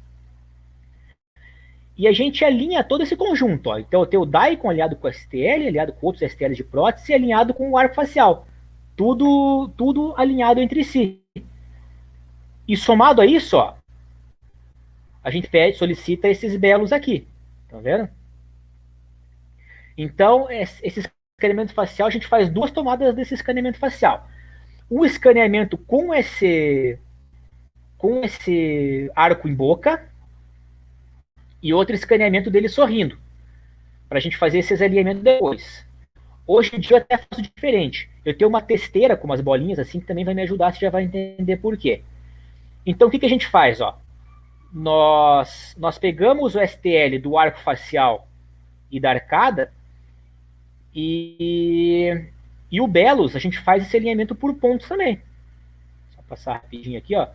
E a gente alinha todo esse conjunto, ó. Então eu tenho o DICOM alinhado com o STL, alinhado com outros STLs de prótese, e alinhado com o arco facial. Tudo alinhado entre si. E somado a isso, ó, a gente solicita esses belos aqui. Tá vendo? Então, esse escaneamento facial, a gente faz 2 tomadas desse escaneamento facial. Um escaneamento com esse arco em boca e outro escaneamento dele sorrindo, para a gente fazer esses alinhamentos depois. Hoje em dia eu até faço diferente. Eu tenho uma testeira com umas bolinhas assim que também vai me ajudar, você já vai entender por quê. Então o que a gente faz? Ó? Nós pegamos o STL do arco facial e da arcada e o Belos a gente faz esse alinhamento por pontos também. Só passar rapidinho aqui, ó.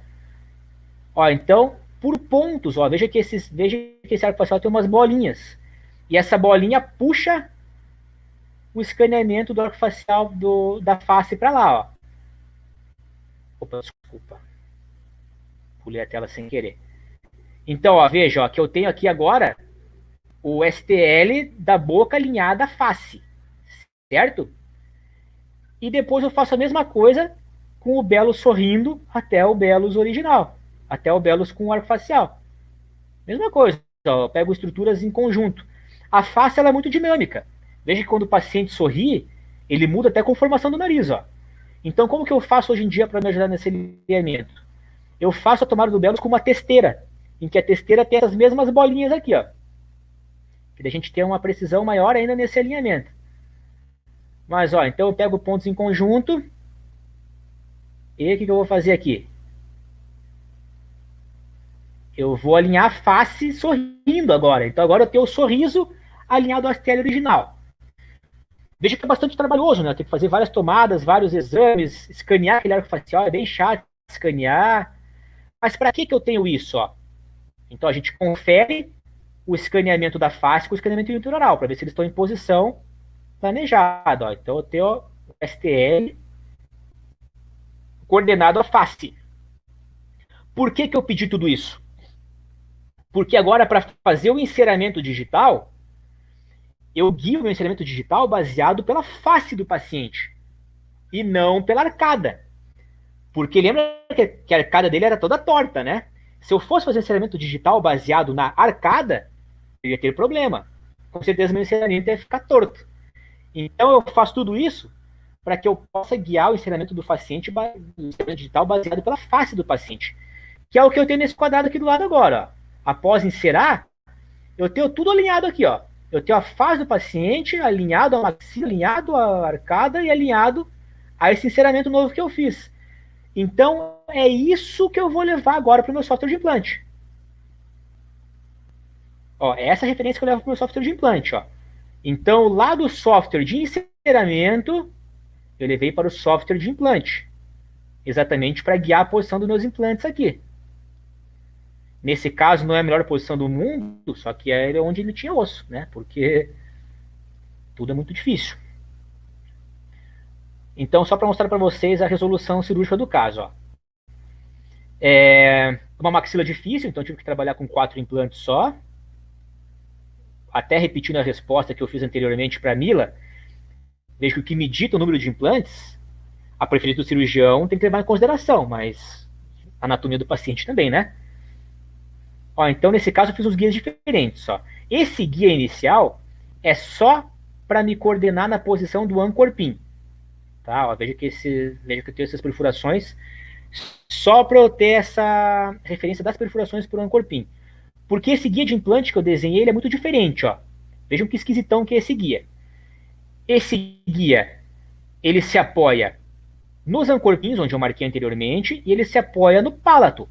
Então, por pontos, ó, veja que esse arco facial tem umas bolinhas. E essa bolinha puxa o escaneamento do arco facial da face para lá, ó. Opa, desculpa. Pulei a tela sem querer. Então, ó, veja, ó, que eu tenho aqui agora o STL da boca alinhada à face, certo? E depois eu faço a mesma coisa com o Belos sorrindo até o Belos original, até o Belos com o arco facial. Mesma coisa, ó, eu pego estruturas em conjunto. A face ela é muito dinâmica. Veja que quando o paciente sorri, ele muda até a conformação do nariz, ó. Então, como que eu faço hoje em dia para me ajudar nesse alinhamento? Eu faço a tomada do Belos com uma testeira, em que a testeira tem essas mesmas bolinhas aqui, ó. Que a gente tem uma precisão maior ainda nesse alinhamento. Mas, ó, então eu pego pontos em conjunto. E o que eu vou fazer aqui? Eu vou alinhar a face sorrindo agora. Então agora eu tenho o sorriso alinhado ao STL original. Veja que é bastante trabalhoso, né? Tem que fazer várias tomadas, vários exames, escanear aquele arco facial, é bem chato escanear. Mas para que eu tenho isso, ó? Então a gente confere o escaneamento da face com o escaneamento intraoral, para ver se eles estão em posição planejada, ó. Então eu tenho o STL coordenado à face. Por que eu pedi tudo isso? Porque agora, para fazer o enceramento digital, eu guio o meu enceramento digital baseado pela face do paciente e não pela arcada. Porque lembra que a arcada dele era toda torta, né? Se eu fosse fazer enceramento digital baseado na arcada, eu ia ter problema. Com certeza meu enceramento ia ficar torto. Então eu faço tudo isso para que eu possa guiar o enceramento do paciente, o enceramento digital baseado pela face do paciente. Que é o que eu tenho nesse quadrado aqui do lado agora. Ó. Após encerar, eu tenho tudo alinhado aqui, ó. Eu tenho a face do paciente alinhado à maxila, alinhado à arcada e alinhado a esse enceramento novo que eu fiz. Então, é isso que eu vou levar agora para o meu software de implante. Ó, essa é a referência que eu levo para o meu software de implante. Ó. Então, lá do software de enceramento, eu levei para o software de implante. Exatamente para guiar a posição dos meus implantes aqui. Nesse caso, não é a melhor posição do mundo, só que é onde ele tinha osso, né? Porque tudo é muito difícil. Então, só para mostrar para vocês a resolução cirúrgica do caso. Ó. uma maxila difícil, então tive que trabalhar com 4 implantes só. Até repetindo a resposta que eu fiz anteriormente para a Mila, vejo que o que me dita o número de implantes, a preferência do cirurgião tem que levar em consideração, mas a anatomia do paciente também, né? Ó, então, nesse caso, eu fiz uns guias diferentes. Ó. Esse guia inicial é só para me coordenar na posição do anchor pin. Tá? Ó, veja que eu tenho essas perfurações só para eu ter essa referência das perfurações por anchor pin. Porque esse guia de implante que eu desenhei ele é muito diferente. Ó. Vejam que esquisitão que é esse guia. Esse guia ele se apoia nos anchor pins, onde eu marquei anteriormente, e ele se apoia no pálato.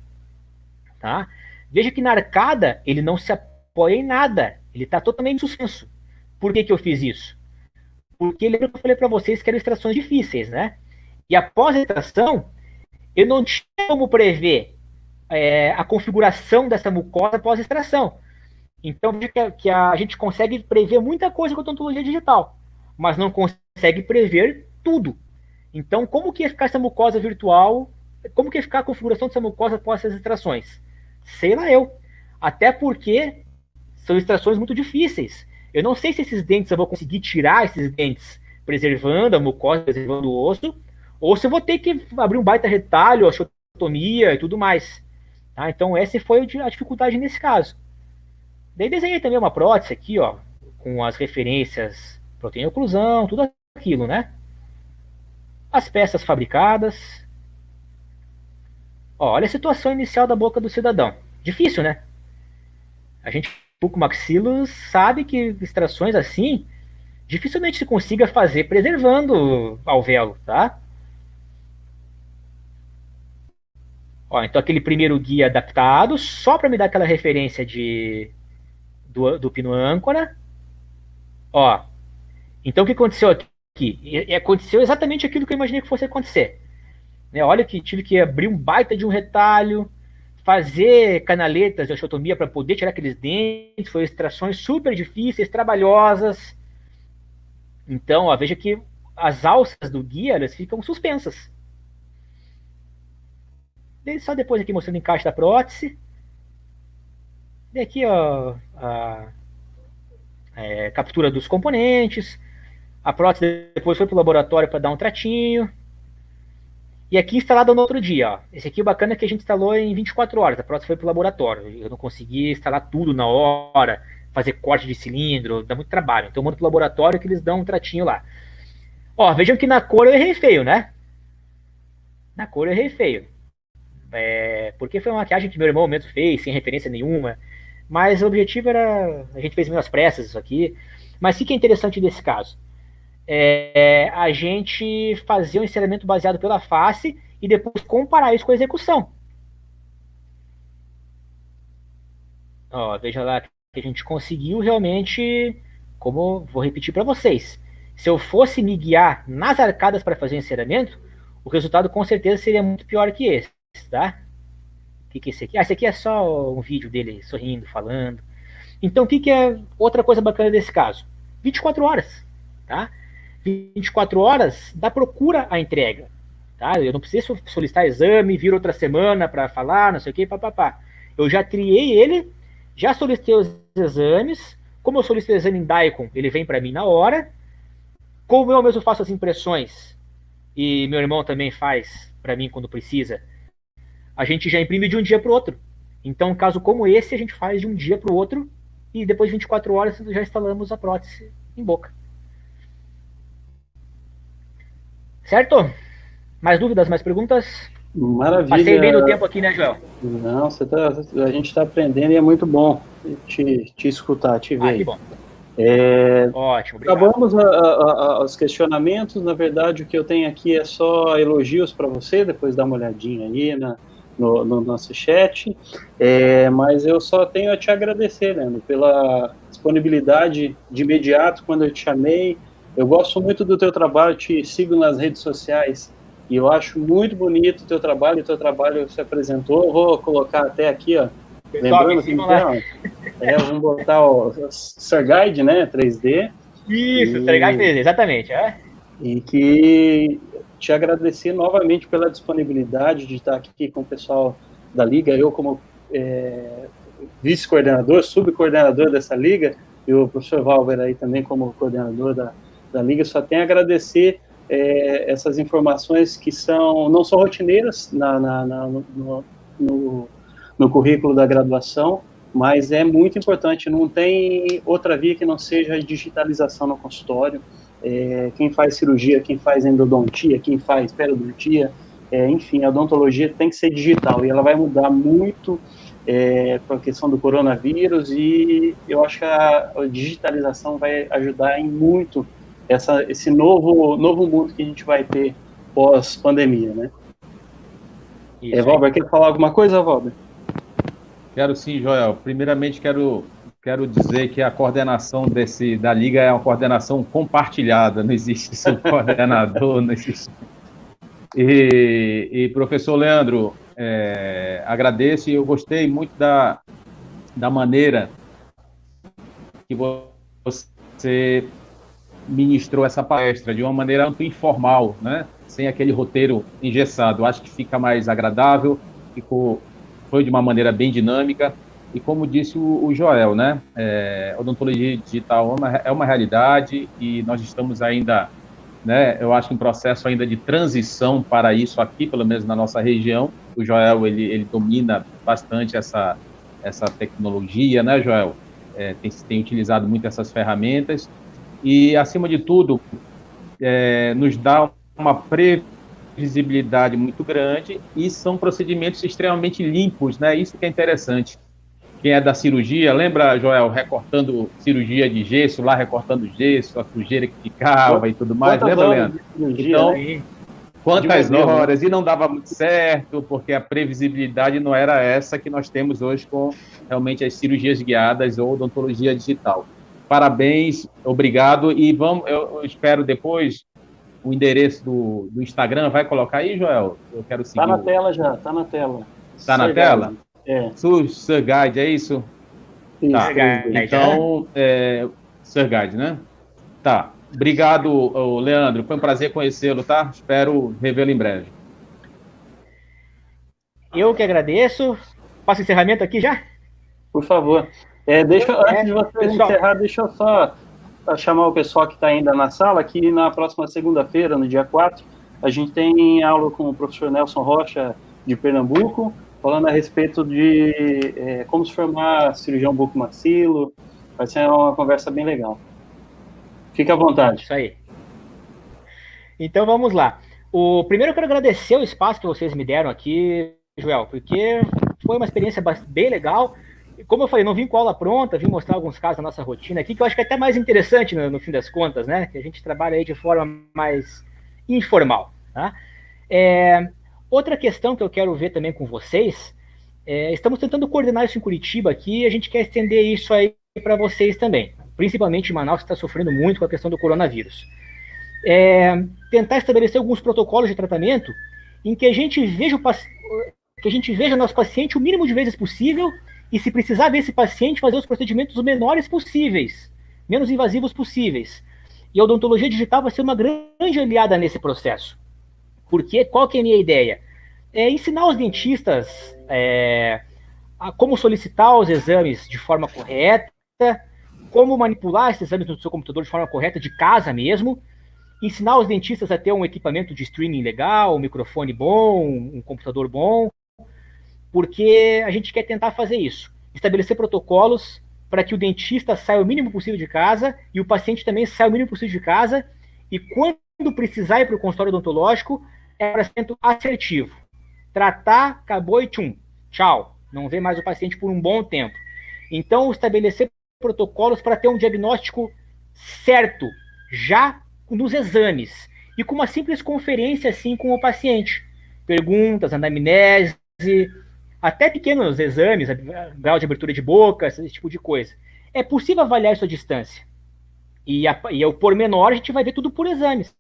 Tá? Veja que na arcada ele não se apoia em nada. Ele está totalmente suspenso. Por que eu fiz isso? Porque lembra que eu falei para vocês que eram extrações difíceis, né? E após a extração, eu não tinha como prever a configuração dessa mucosa após a extração. Então, veja que a gente consegue prever muita coisa com a odontologia digital, mas não consegue prever tudo. Então, como que ia ficar essa mucosa virtual? Como que ia ficar a configuração dessa mucosa após essas extrações? Sei lá eu. Até porque são extrações muito difíceis. Eu não sei se esses dentes eu vou conseguir tirar esses dentes preservando a mucosa, preservando o osso, ou se eu vou ter que abrir um baita retalho, a osteotomia e tudo mais. Tá? Então essa foi a dificuldade nesse caso. Daí desenhei também uma prótese aqui, ó, com as referências proteína oclusão, tudo aquilo, né? As peças fabricadas. Ó, olha a situação inicial da boca do cidadão. Difícil, né? A gente, bucomaxilos, sabe que extrações assim dificilmente se consiga fazer preservando o alvéolo, tá? Ó, então aquele primeiro guia adaptado, só para me dar aquela referência do pino âncora. Ó, então o que aconteceu aqui? Aconteceu exatamente aquilo que eu imaginei que fosse acontecer. Né? Olha que tive que abrir um baita de um retalho, fazer canaletas de osteotomia para poder tirar aqueles dentes, foram extrações super difíceis, trabalhosas. Então, ó, veja que as alças do guia elas ficam suspensas. E só depois aqui mostrando o encaixe da prótese. E aqui ó, a captura dos componentes. A prótese depois foi para o laboratório para dar um tratinho. E aqui instalada no outro dia. Ó. Esse aqui o bacana é que a gente instalou em 24 horas. A prótese foi para o laboratório. Eu não consegui instalar tudo na hora, fazer corte de cilindro, dá muito trabalho. Então eu mando para o laboratório que eles dão um tratinho lá. Ó, vejam que na cor eu errei feio, né? Na cor eu errei feio. Porque foi uma maquiagem que meu irmão mesmo fez, sem referência nenhuma. Mas o objetivo era... A gente fez meio às pressas isso aqui. Mas o que é interessante nesse caso? A gente fazer um encerramento baseado pela face e depois comparar isso com a execução. Ó, veja lá que a gente conseguiu realmente, como vou repetir para vocês, se eu fosse me guiar nas arcadas para fazer o encerramento, o resultado com certeza seria muito pior que esse, tá? O que é esse aqui? Esse aqui é só um vídeo dele sorrindo, falando. Então, o que é outra coisa bacana desse caso? 24 horas, tá? 24 horas dá procura a entrega. Tá? Eu não preciso solicitar exame, vir outra semana para falar, não sei o que, papapá. Eu já triei ele, já solicitei os exames. Como eu solicitei o exame em Daikon, ele vem para mim na hora. Como eu mesmo faço as impressões, e meu irmão também faz para mim quando precisa, a gente já imprime de um dia para o outro. Então, um caso como esse, a gente faz de um dia para o outro, e depois de 24 horas já instalamos a prótese em boca. Certo? Mais dúvidas, mais perguntas? Maravilha. Passei bem no tempo aqui, né, Joel? Não, a gente está aprendendo e é muito bom te escutar, te ver. Que bom. Ótimo, obrigado. Acabamos os questionamentos. Na verdade, o que eu tenho aqui é só elogios para você, depois dá uma olhadinha aí no nosso chat. Mas eu só tenho a te agradecer, Leandro, pela disponibilidade de imediato quando eu te chamei. Eu gosto muito do teu trabalho, te sigo nas redes sociais e eu acho muito bonito o teu trabalho se apresentou. Eu vou colocar até aqui, ó. Pessoal, lembrando que então, vamos botar o Serguide, né, 3D. Isso, Serguide 3D, exatamente. E que te agradecer novamente pela disponibilidade de estar aqui com o pessoal da Liga, eu como vice-coordenador, subcoordenador dessa Liga, e o professor Valber aí também como coordenador da Liga, só tenho a agradecer essas informações que não são rotineiras no currículo da graduação, mas é muito importante, não tem outra via que não seja a digitalização no consultório. Quem faz cirurgia, quem faz endodontia, quem faz periodontia, enfim, a odontologia tem que ser digital, e ela vai mudar muito com a questão do coronavírus, e eu acho que a digitalização vai ajudar em muito esse novo mundo que a gente vai ter pós-pandemia, né? Valber, quer falar alguma coisa, Valber? Quero sim, Joel. Primeiramente, quero dizer que a coordenação da Liga é uma coordenação compartilhada, não existe subcoordenador, não existe... E professor Leandro, agradeço, e eu gostei muito da maneira que você ministrou essa palestra, de uma maneira muito informal, né? Sem aquele roteiro engessado. Acho que fica mais agradável, foi de uma maneira bem dinâmica, e como disse o Joel, né? Odontologia digital é uma realidade, e nós estamos ainda, né, eu acho que em processo ainda de transição para isso aqui, pelo menos na nossa região. O Joel, ele domina bastante essa tecnologia, né, Joel? Tem utilizado muito essas ferramentas, e, acima de tudo, nos dá uma previsibilidade muito grande, e são procedimentos extremamente limpos, né? Isso que é interessante. Quem é da cirurgia, lembra, Joel, recortando cirurgia de gesso, lá recortando gesso, a sujeira que ficava e tudo mais, lembra, Leandro? Então, quantas horas, e não dava muito certo, porque a previsibilidade não era essa que nós temos hoje com realmente as cirurgias guiadas ou odontologia digital. Parabéns, obrigado, e eu espero depois o endereço do Instagram, vai colocar aí, Joel? Eu quero seguir. Tá na tela já, tá na tela. Tá na tela? Sir Guide, é isso? Isso, tá. Então, Sir Guide, né? Tá. Obrigado, Leandro. Foi um prazer conhecê-lo, tá? Espero revê-lo em breve. Eu que agradeço. Faço encerramento aqui já? Por favor. Antes de você encerrar, deixa eu só chamar o pessoal que está ainda na sala, que na próxima segunda-feira, no dia 4, a gente tem aula com o professor Nelson Rocha, de Pernambuco, falando a respeito de como se formar cirurgião bucomaxilo. Vai ser uma conversa bem legal. Fique à vontade. Isso aí. Então, vamos lá. Primeiro, eu quero agradecer o espaço que vocês me deram aqui, Joel, porque foi uma experiência bem legal. Como eu falei, não vim com a aula pronta, vim mostrar alguns casos da nossa rotina aqui, que eu acho que é até mais interessante no fim das contas, né? Que a gente trabalha aí de forma mais informal, tá? Outra questão que eu quero ver também com vocês, estamos tentando coordenar isso em Curitiba aqui, e a gente quer estender isso aí para vocês também, principalmente em Manaus, que está sofrendo muito com a questão do coronavírus. Tentar estabelecer alguns protocolos de tratamento em que a gente veja nosso paciente o mínimo de vezes possível, e, se precisar desse paciente, fazer os procedimentos os menores possíveis, menos invasivos possíveis. E a odontologia digital vai ser uma grande aliada nesse processo. Porque qual que é a minha ideia? Ensinar os dentistas a como solicitar os exames de forma correta, como manipular esses exames no seu computador de forma correta, de casa mesmo, ensinar os dentistas a ter um equipamento de streaming legal, um microfone bom, um computador bom, porque a gente quer tentar fazer isso, estabelecer protocolos para que o dentista saia o mínimo possível de casa e o paciente também saia o mínimo possível de casa, e quando precisar ir para o consultório odontológico, tratamento assertivo. Tratar, acabou e tchau. Não vê mais o paciente por um bom tempo. Então, estabelecer protocolos para ter um diagnóstico certo, já nos exames, e com uma simples conferência assim com o paciente. Perguntas, anamnese, até pequenos exames, grau de abertura de boca, esse tipo de coisa. É possível avaliar isso à distância. E o pormenor a gente vai ver tudo por exames.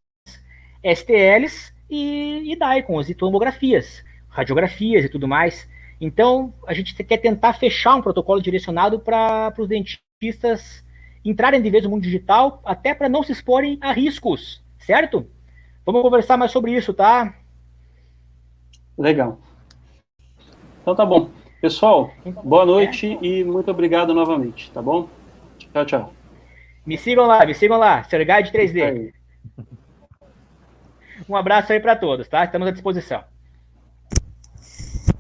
STLs e DICOMs, e tomografias, radiografias e tudo mais. Então, a gente quer tentar fechar um protocolo direcionado para os dentistas entrarem de vez no mundo digital, até para não se exporem a riscos, certo? Vamos conversar mais sobre isso, tá? Legal. Então tá bom. Pessoal, boa noite e muito obrigado novamente, tá bom? Tchau, tchau. Me sigam lá, Serguide 3D. Aí. Um abraço aí para todos, tá? Estamos à disposição.